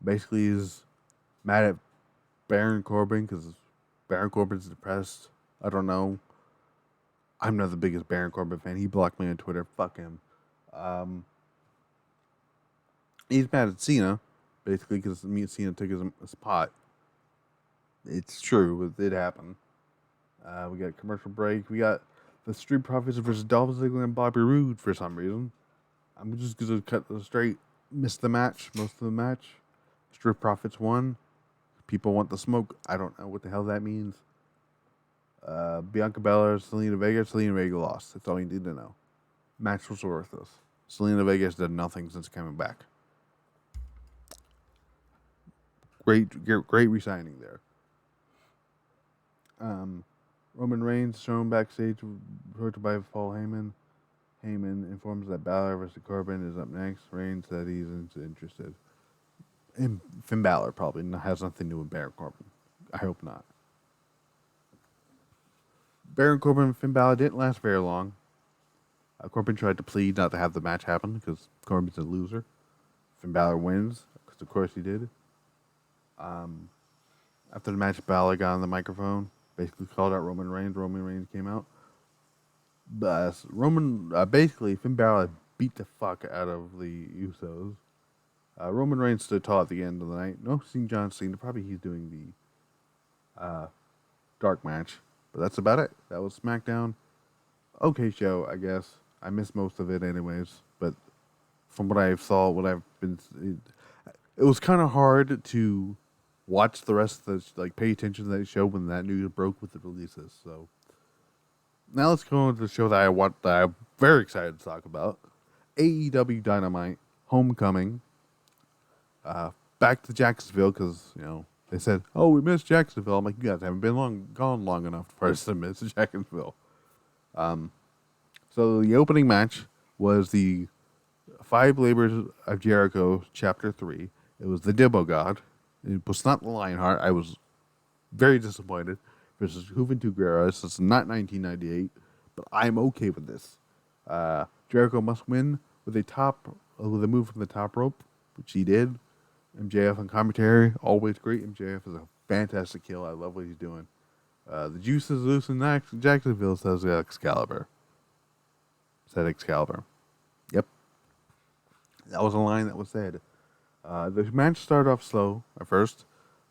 basically is mad at Baron Corbin because Baron Corbin's depressed. I don't know. I'm not the biggest Baron Corbin fan. He blocked me on Twitter. Fuck him. He's mad at Cena, basically, because me and Cena took his spot. It's true. It happened. We got a commercial break. We got the Street Profits versus Dolph Ziggler and Bobby Roode for some reason. I'm just going to cut the straight. Missed the match, most of the match. Street Profits won. People want the smoke. I don't know what the hell that means. Bianca Belair, Selena Vega. Selena Vega lost. That's all you need to know. Match was worthless. Selena Vega has done nothing since coming back. Great re-signing there. Roman Reigns shown backstage, approached by Paul Heyman. Heyman informs that Balor versus Corbin is up next. Reigns said he's interested. And Finn Balor probably has nothing to do with Baron Corbin. I hope not. Baron Corbin and Finn Balor didn't last very long. Corbin tried to plead not to have the match happen because Corbin's a loser. Finn Balor wins, because of course he did. After the match, Balor got on the microphone, basically called out Roman Reigns. Roman Reigns came out. But basically, Finn Balor beat the fuck out of the Usos. Roman Reigns stood tall at the end of the night. No, seen John Cena. Probably he's doing the dark match. But that's about it. That was SmackDown. Okay show, I guess. I missed most of it anyways. But from what I saw, it was kind of hard to watch the rest of the, pay attention to that show when that news broke with the releases. So now let's go into the show that I'm very excited to talk about. AEW Dynamite, Homecoming. Back to Jacksonville because, they said, oh, we missed Jacksonville. I'm like, you guys haven't been gone long enough for us to miss Jacksonville. So the opening match was the 5 Labors of Jericho, Chapter 3. It was the Dibbo God. It was not the Lionheart. I was very disappointed. Versus Juventud Guerreras. It's not 1998, but I'm okay with this. Jericho must win with a move from the top rope, which he did. MJF on commentary, always great. MJF is a fantastic heel. I love what he's doing. The juice is loose in Jacksonville, says Excalibur. Said Excalibur. Yep. That was a line that was said. The match started off slow at first.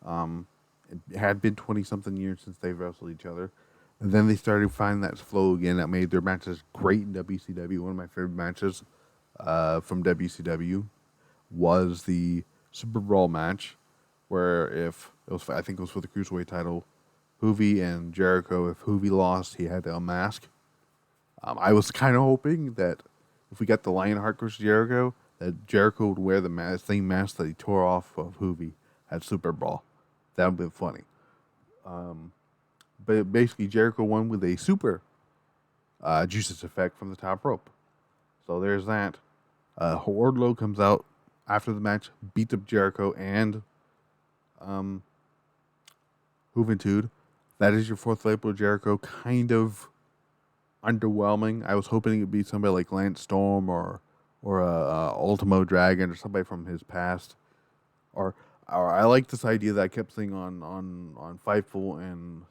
It had been 20-something years since they've wrestled each other. And then they started finding that flow again that made their matches great in WCW. One of my favorite matches from WCW was the Super Brawl match, where I think it was for the Cruiserweight title, Hoovy and Jericho, if Hoovy lost, he had to unmask. I was kind of hoping that if we got the Lionheart versus Jericho, that Jericho would wear the same mask that he tore off of Hoovy at Super Brawl. That would have been funny. But basically, Jericho won with a super juices effect from the top rope. So there's that. Wardlow comes out after the match, beats up Jericho and Juventud. That is your 4th label, Jericho. Kind of underwhelming. I was hoping it would be somebody like Lance Storm or Ultimo Dragon or somebody from his past. Or I like this idea that I kept seeing on Fightful and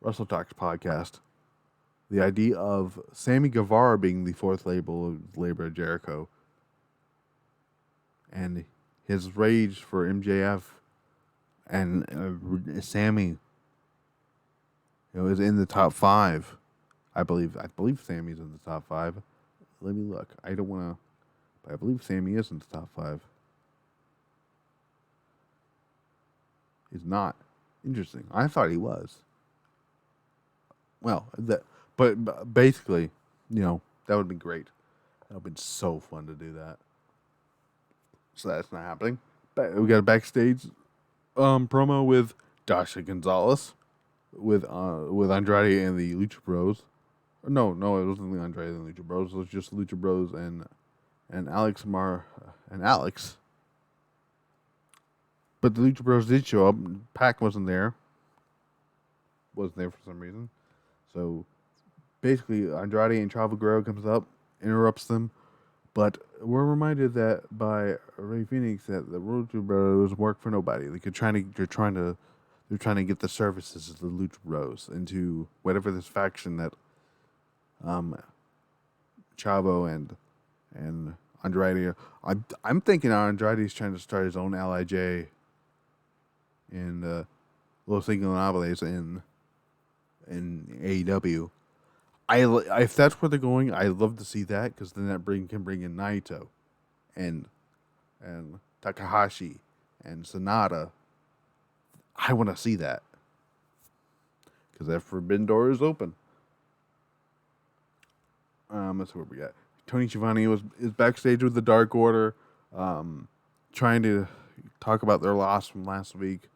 Wrestle Talks podcast. The idea of Sammy Guevara being the 4th labor of Jericho. And his rage for MJF and Sammy is in the top 5. I believe Sammy's in the top 5. Let me look. I don't want to, but I believe Sammy is in the top 5. He's not. Interesting. I thought he was. Well, but basically, that would be great. That would have been so fun to do that. So that's not happening. But we got a backstage promo with Dasha Gonzalez with Andrade and the Lucha Bros. No, it wasn't the Andrade and the Lucha Bros. It was just Lucha Bros and Alex and Alex. But the Lucha Bros did show up. Pac wasn't there. Wasn't there for some reason. So basically, Andrade and Chavo Guerrero comes up, interrupts them. But we're reminded that by Ray Phoenix that the Lucha Bros work for nobody. They're trying to get the services of the Lucha Bros into whatever this faction that Chavo and Andrade. I'm thinking Andrade is trying to start his own LIJ in Los Ingobernables in AEW. If that's where they're going, I love to see that because then that can bring in Naito and Takahashi and Sonata. I want to see that because that forbidden door is open. Let's see what we got. Tony Schiavone is backstage with the Dark Order, trying to talk about their loss from last week.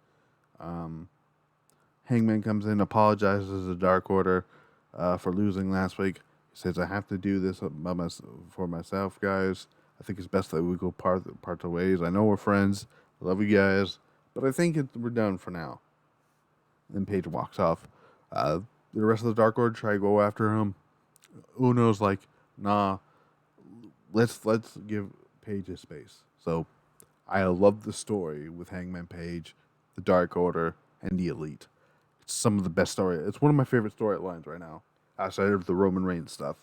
Hangman comes in, apologizes to the Dark Order for losing last week. He says, "I have to do this for myself, guys. I think it's best that we go part the ways. I know we're friends. I love you guys, but I think we're done for now." Then Paige walks off. The rest of the Dark Order try to go after him. Uno's like, "Nah, let's give Paige his space." So I love the story with Hangman Page, the Dark Order, and the Elite. It's some of the best story. It's one of my favorite storylines right now, outside of the Roman Reigns stuff.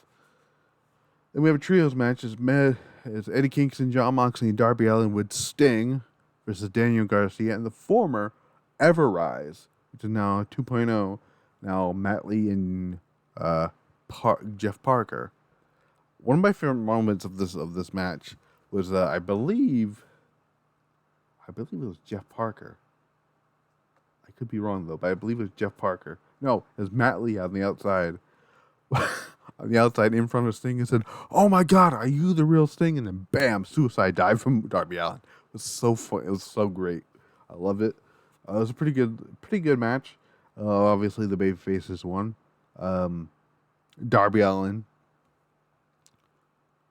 Then we have a trios match. It's Eddie Kingston, Jon Moxley, and Darby Allin with Sting versus Daniel Garcia and the former Ever-Rise, which is now 2.0. Now Matt Lee and Jeff Parker. One of my favorite moments of this match was I believe it was Jeff Parker. I could be wrong though, but I believe it was Jeff Parker. No, it was Matt Lee on the outside. On the outside in front of Sting and said, "Oh my God, are you the real Sting?" And then bam, suicide dive from Darby Allin. It was so fun. It was so great. I love it. It was a pretty good match. Obviously the baby faces won. Darby Allin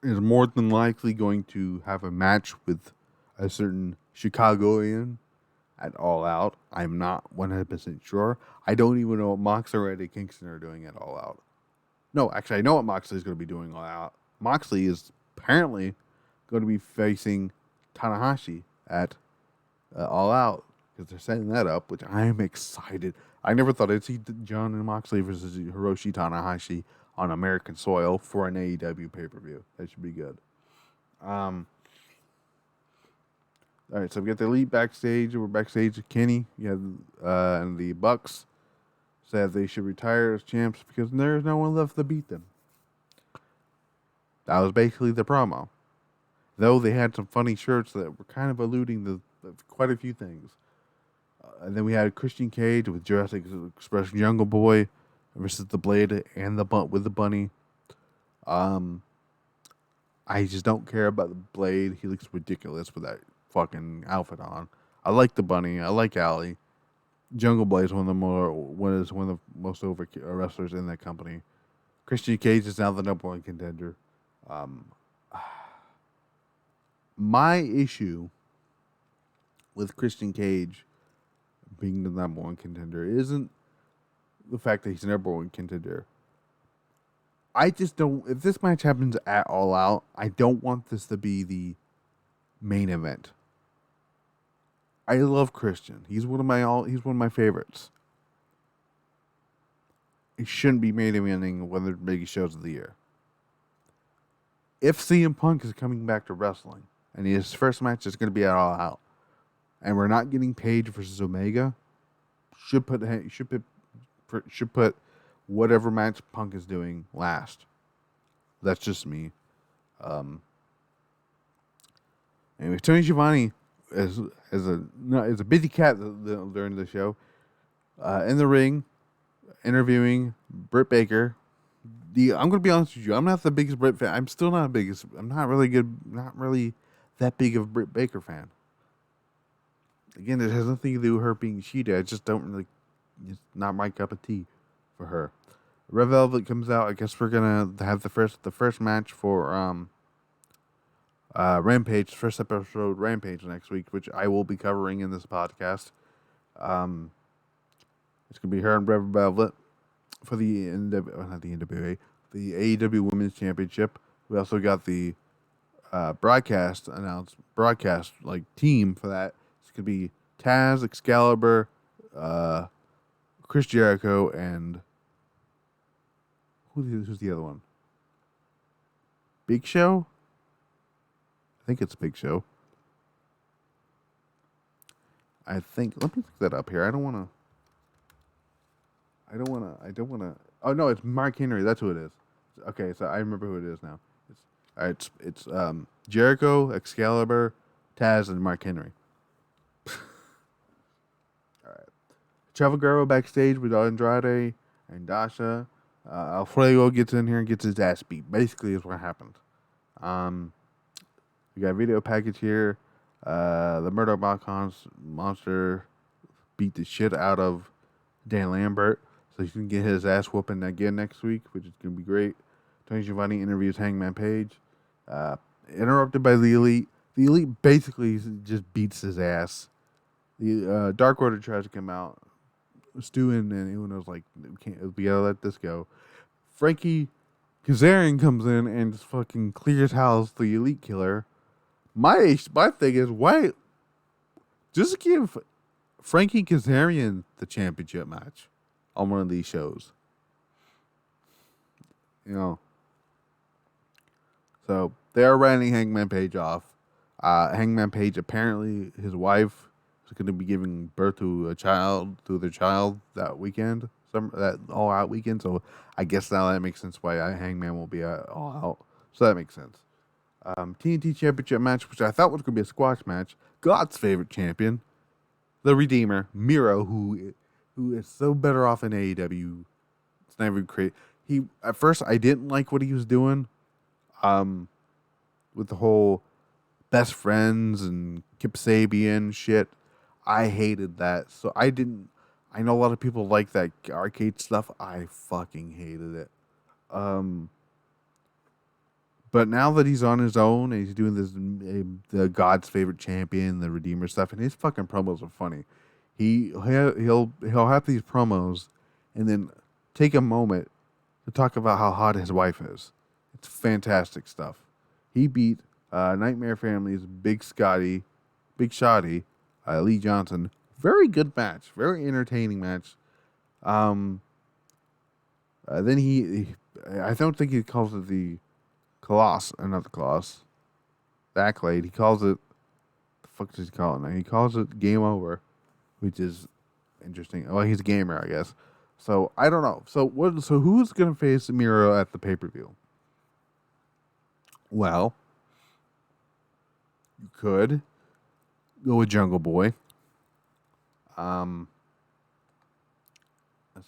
is more than likely going to have a match with a certain Chicagoan at All Out. I'm not 100% sure. I don't even know what Moxley or Eddie Kingston are doing at All Out. No, actually, I know what Moxley is going to be doing All Out. Moxley is apparently going to be facing Tanahashi at All Out because they're setting that up, which I am excited. I never thought I'd see John and Moxley versus Hiroshi Tanahashi on American soil for an AEW pay-per-view. That should be good. All right, so we got the Elite backstage. We're backstage with Kenny. And the Bucks said they should retire as champs because there's no one left to beat them. That was basically the promo. Though they had some funny shirts that were kind of alluding to quite a few things. And then we had Christian Cage with Jurassic Express Jungle Boy versus the Blade and with the Bunny. I just don't care about the Blade. He looks ridiculous with that fucking outfit on. I like the Bunny. I like Allie. Jungle Boy is one of the most over wrestlers in that company. Christian Cage is now the number one contender. My issue with Christian Cage being the number one contender isn't the fact that he's the number one contender. I just don't. If this match happens at All Out, I don't want this to be the main event. I love Christian. He's one of my favorites. It shouldn't be main eventing one of the biggest shows of the year. If CM Punk is coming back to wrestling and his first match is going to be at All Out, and we're not getting Page versus Omega, should put whatever match Punk is doing last. That's just me. Anyway, Tony Schiavone is a busy cat during the show. In the ring, interviewing Britt Baker. I'm going to be honest with you. I'm not the biggest Britt fan. I'm still not the biggest. I'm not really good. Not really that big of a Britt Baker fan. Again, it has nothing to do with her being cheated. I just don't really, it's not my cup of tea for her. Red Velvet comes out. I guess we're gonna have the first match for Rampage, first episode Rampage next week, which I will be covering in this podcast. It's gonna be her and Red Velvet for the not the NWA, the AEW Women's Championship. We also got the broadcast team for that. It's gonna be Taz, Excalibur, Chris Jericho, and who's the other one? Big Show? I think it's Big Show. Let me look that up here. I don't wanna. Oh no, it's Mark Henry. That's who it is. Okay, so I remember who it is now. It's Jericho, Excalibur, Taz, and Mark Henry. All right. Chavo Guerrero backstage with Andrade and Dasha. Alfredo gets in here and gets his ass beat. Basically, is what happened. We got a video package here. The Murdoch Monster beat the shit out of Dan Lambert, so he can get his ass whooping again next week, which is going to be great. Tony Schiavone interviews Hangman Page. Interrupted by the Elite. The Elite basically just beats his ass. The Dark Order tries to come out. Stu and Uno's like, we gotta let this go. Frankie Kazarian comes in and just fucking clears house the Elite Killer. My thing is, why just give Frankie Kazarian the championship match on one of these shows? So they are writing Hangman Page off. Hangman Page, apparently his wife is going to be giving birth to their child that weekend, that all out weekend. So I guess now that makes sense why Hangman will be all out. So that makes sense. TNT Championship match, which I thought was going to be a squash match. God's favorite champion, the Redeemer, Miro, who is so better off in AEW. It's not even crazy. At first I didn't like what he was doing, with the whole best friends and Kip Sabian shit. I hated that, so I didn't. I know a lot of people like that arcade stuff. I fucking hated it. But now that he's on his own and he's doing this, the God's favorite champion, the Redeemer stuff, and his fucking promos are funny. He'll have these promos, and then take a moment to talk about how hot his wife is. It's fantastic stuff. He beat Nightmare Family's Big Shotty, Lee Johnson. Very good match. Very entertaining match. Then I don't think he calls it the Colossus, not the Colossus. The Accolade. He calls it, the fuck does he call it now? He calls it Game Over, which is interesting. Well, he's a gamer, I guess. So, I don't know. So who's going to face Miro at the pay-per-view? Well, you could go with Jungle Boy. Let's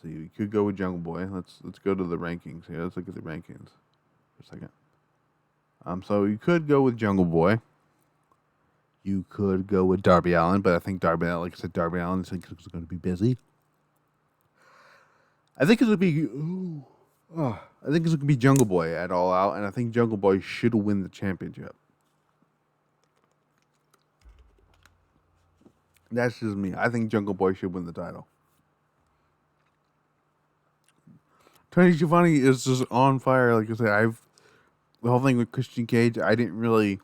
see. You could go with Jungle Boy. Let's go to the rankings here. Let's look at the rankings for a second. So you could go with Jungle Boy. You could go with Darby Allin, but I think Darby Allin is going to be busy. I think it's going to be Jungle Boy at All Out, and I think Jungle Boy should win the championship. That's just me. I think Jungle Boy should win the title. Tony Schiavone is just on fire. Like I said, the whole thing with Christian Cage, I didn't really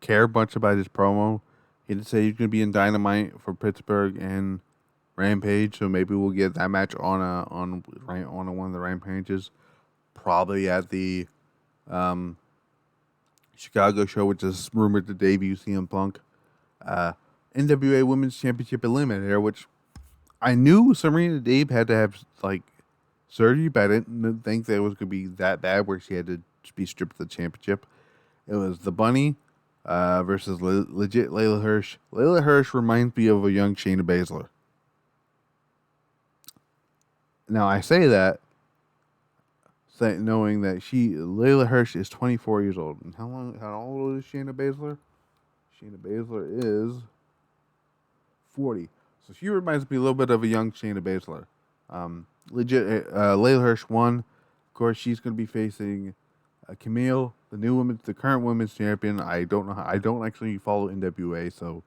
care much about his promo. He did say he's going to be in Dynamite for Pittsburgh and Rampage, so maybe we'll get that match on one of the Rampages, probably at the Chicago show, which is rumored to debut CM Punk. NWA Women's Championship Eliminator, which I knew Serena Deeb had to have surgery, but I didn't think that it was going to be that bad where she had to be stripped of the championship. It was the Bunny versus legit Layla Hirsch. Layla Hirsch reminds me of a young Shayna Baszler. Now I say that knowing that Layla Hirsch is 24 years old. And how old is Shayna Baszler? Shayna Baszler is 40. So she reminds me a little bit of a young Shayna Baszler. Layla Hirsch won. Of course, she's going to be facing Camille, the current women's champion. I don't know. I don't actually follow NWA, so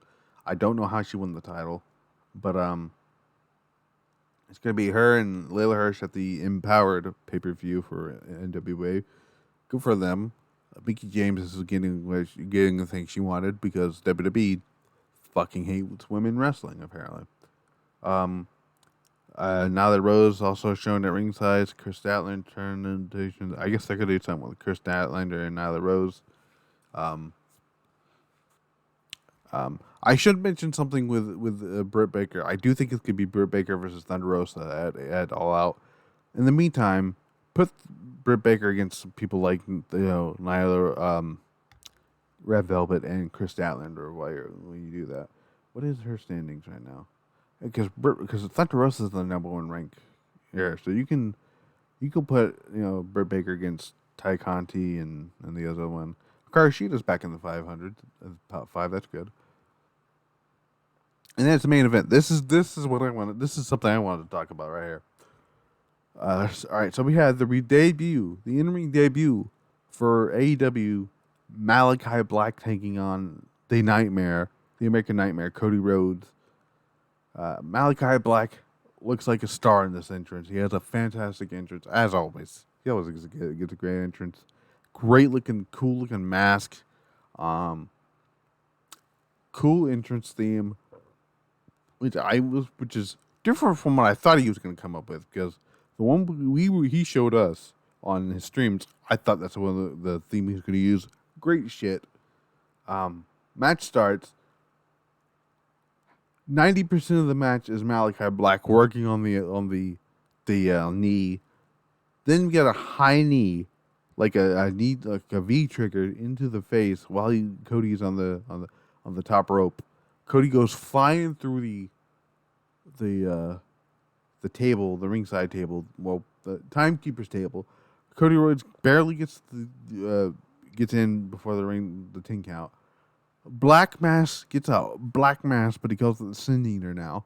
I don't know how she won the title. But it's going to be her and Layla Hirsch at the Empowered pay-per-view for NWA. Good for them. Mickie James is getting the thing she wanted because WWE fucking hates women wrestling, apparently. Nyla Rose also shown at ringside. Chris Statlander turned. I guess I could do something with Chris Statlander and Nyla Rose. I should mention something with Britt Baker. I do think it could be Britt Baker versus Thunder Rosa at All Out. In the meantime, put Britt Baker against people like Nyla, Red Velvet, and Chris Statlander when you do that. What is her standings right now? Because Thunder Rosa is the number one rank here, so you can put Britt Baker against Ty Conti and the other one. Hikaru Shida's back in the 500, top 5. That's good. And that's the main event. This is what I wanted. This is something I wanted to talk about right here. All right, so we had the in-ring debut for AEW. Malachi Black taking on the American Nightmare, Cody Rhodes. Malachi Black looks like a star in this entrance. He has a fantastic entrance, as always. He always gets a great entrance. Great looking, cool looking mask. Cool entrance theme, which is different from what I thought he was going to come up with, because the one he showed us on his streams, I thought that's one of the theme he was going to use. Great shit. Match starts. 90% of the match is Malachi Black working on the knee. Then we get a high knee, like a knee, like a V trigger into the face while Cody's on the top rope. Cody goes flying through the table, the ringside table, the timekeeper's table. Cody Rhodes barely gets in before the 10 count. Black Mass gets out. Black Mass, but he calls it the Sin Eater now.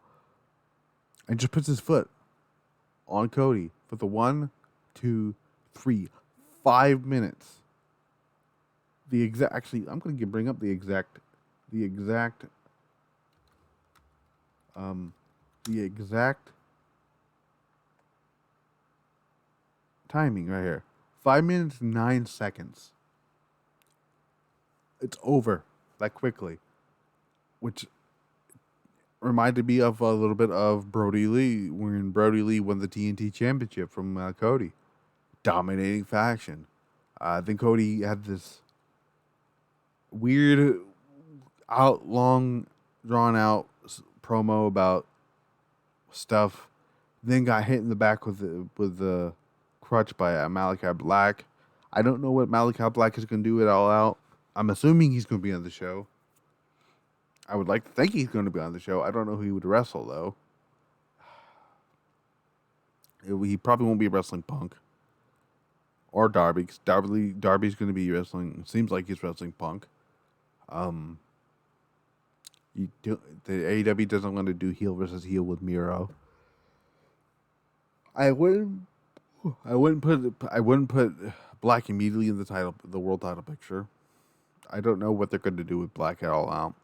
And just puts his foot on Cody for the 1, 2, 3, 5 minutes. Actually, I'm going to bring up the exact timing right here. 5 minutes, 9 seconds. It's over that quickly, which reminded me of a little bit of Brody Lee when Brody Lee won the TNT Championship from Cody. Dominating faction. Then Cody had this weird, long, drawn-out promo about stuff. Then got hit in the back with the crutch by Malachi Black. I don't know what Malachi Black is going to do it All Out. I'm assuming he's going to be on the show. I would like to think he's going to be on the show. I don't know who he would wrestle, though. He probably won't be wrestling Punk. Or Darby, because Darby's going to be wrestling. Seems like he's wrestling Punk. The AEW doesn't want to do heel versus heel with Miro. I wouldn't put Black immediately in the world title picture. I don't know what they're going to do with Black at All Out.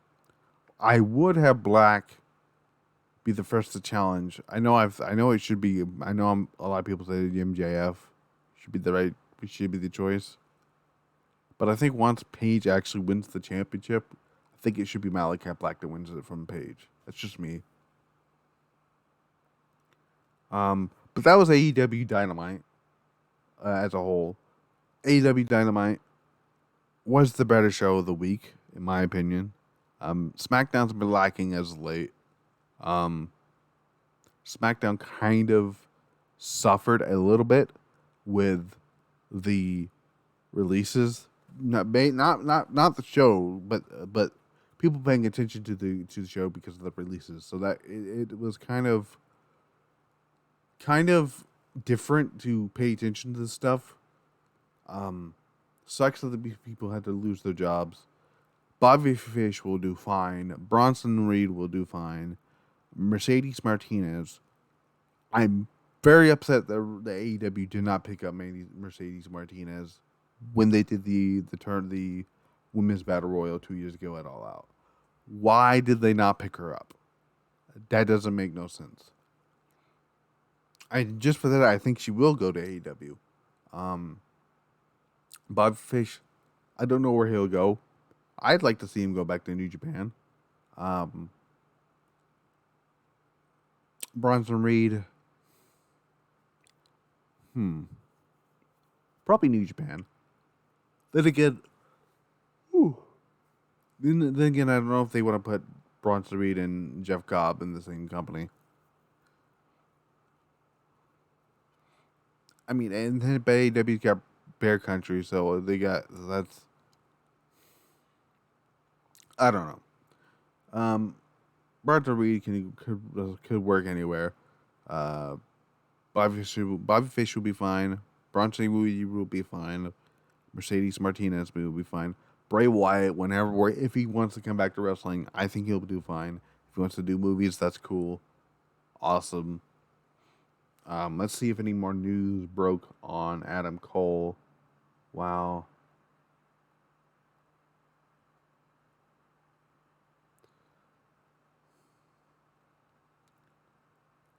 I would have Black be the first to challenge. I know it should be. I know a lot of people say MJF should be the choice. But I think once Paige actually wins the championship, I think it should be Malachi Black that wins it from Paige. That's just me. But that was AEW Dynamite as a whole. AEW Dynamite was the better show of the week, in my opinion. SmackDown's been lacking as of late. SmackDown kind of suffered a little bit with the releases. Not the show, but people paying attention to the show because of the releases. So that it was kind of different to pay attention to this stuff. Sucks that the people had to lose their jobs, Bobby Fish will do fine. Bronson Reed will do fine. Mercedes Martinez. I'm very upset that the AEW did not pick up Mercedes Martinez when they did the Women's Battle Royal 2 years ago at All Out. Why did they not pick her up? That doesn't make no sense. Just for that, I think she will go to AEW. Bobby Fish, I don't know where he'll go. I'd like to see him go back to New Japan. Bronson Reed. Probably New Japan. Then again, then again, I don't know if they want to put Bronson Reed and Jeff Cobb in the same company. I mean, and then AEW's got Bear Country, so that's. I don't know. Bronson Reed could work anywhere. Bobby Fish will be fine. Bronson Reed will be fine. Mercedes Martinez will be fine. Bray Wyatt, if he wants to come back to wrestling, I think he'll do fine. If he wants to do movies, that's cool. Awesome. Let's see if any more news broke on Adam Cole. Wow.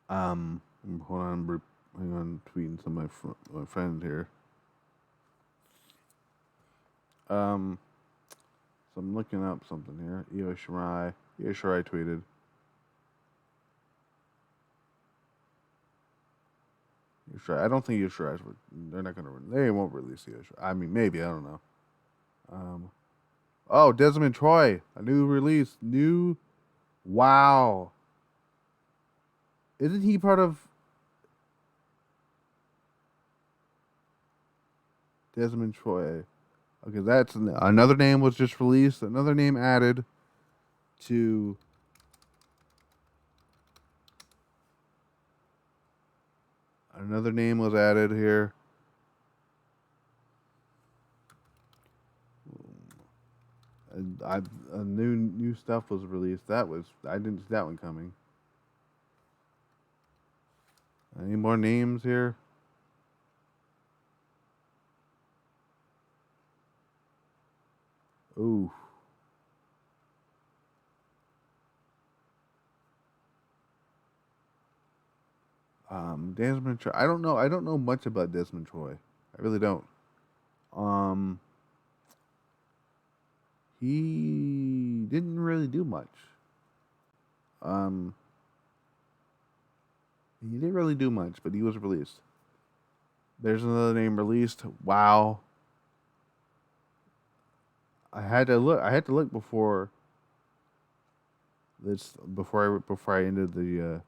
Hold on, hang on, tweeting some of my friends here. So I'm looking up something here. Io Shirai tweeted. I don't think Io Shirai. They're not gonna. They won't release Io Shirai. I mean, maybe, I don't know. Desmond Troy, a new release. Wow. Isn't he part of Desmond Troy? Okay, that's another name was just released. Another name added to another name was added here. New stuff was released. I didn't see that one coming. Any more names here? Ooh. Desmond Troy. I don't know much about Desmond Troy. I really don't. He didn't really do much. He didn't really do much, but he was released. There's another name released. Wow. I had to look before I ended the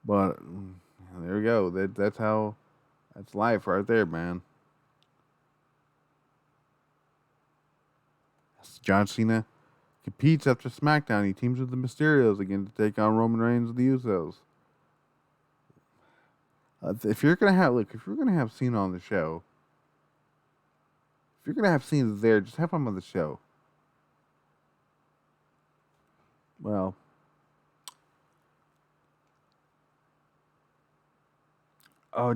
but there we go. That's life right there, man. John Cena competes after SmackDown. He teams with the Mysterios again to take on Roman Reigns and the Usos. If you're gonna have Cena on the show, if you're gonna have Cena there, just have him on the show. Well,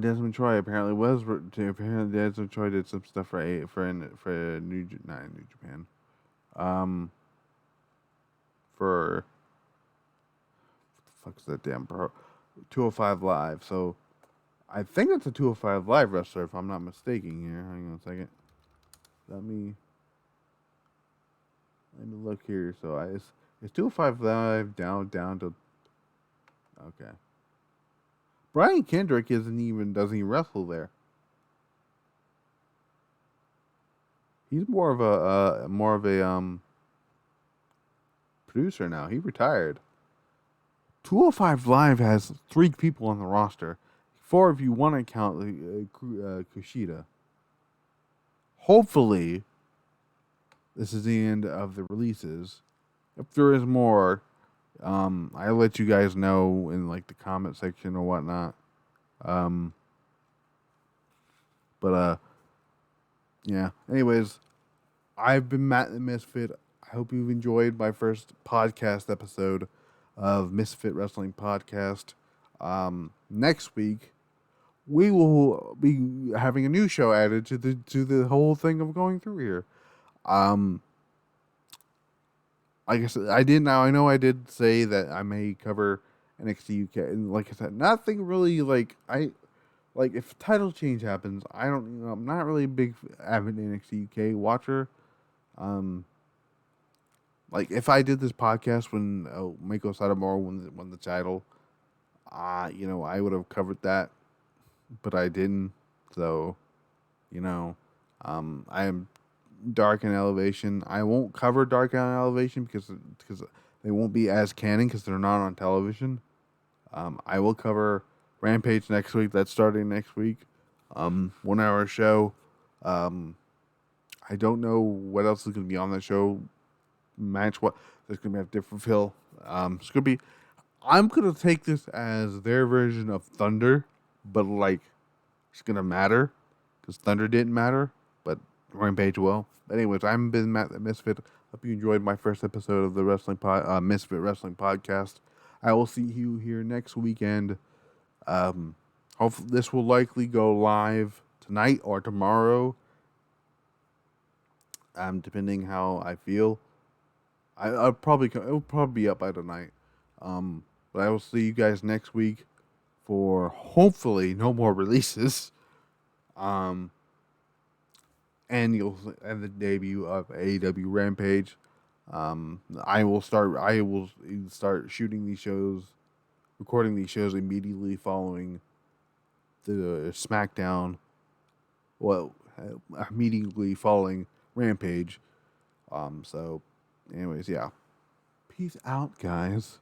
Desmond Troy apparently Desmond Troy did some stuff for New Japan. For what the fuck's that damn 205 Live. So I think it's a 205 Live wrestler, if I'm not mistaken here. Hang on a second. Let me look here. So it's 205 Live down to. Okay. Brian Kendrick doesn't even wrestle there. He's more of a producer now. He retired. 205 Live has 3 people on the roster. 4 if you want to count Kushida. Hopefully, this is the end of the releases. If there is more, I'll let you guys know in like the comment section or whatnot. But yeah. Anyways, I've been Matt the Misfit. I hope you've enjoyed my first podcast episode of Misfit Wrestling Podcast. Next week we will be having a new show added to the whole thing of going through here. Like I said, I know I did say that I may cover NXT UK, and like I said, nothing really if a title change happens. I'm not really a big avid NXT UK watcher. Like if I did this podcast when Mako Satomura won the title, I would have covered that, but I didn't. So, I am Dark and Elevation. I won't cover Dark and Elevation because they won't be as canon because they're not on television. I will cover Rampage next week. That's starting next week. 1 hour show. I don't know what else is going to be on that show. There's going to be a different feel. It's going to be. I'm going to take this as their version of Thunder, but it's going to matter because Thunder didn't matter, but Rampage will. Anyways, I'm been Matt the Misfit. Hope you enjoyed my first episode of the Misfit Wrestling Podcast. I will see you here next weekend. Hopefully, this will likely go live tonight or tomorrow. Depending how I feel. It'll probably be up by tonight. But I will see you guys next week for hopefully no more releases. And the debut of AEW Rampage. I will start shooting these shows, recording these shows immediately following the SmackDown. Well, immediately following Rampage. So, anyways, yeah. Peace out, guys.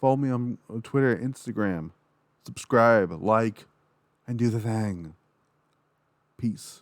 Follow me on Twitter, Instagram. Subscribe, like, and do the thing. Peace.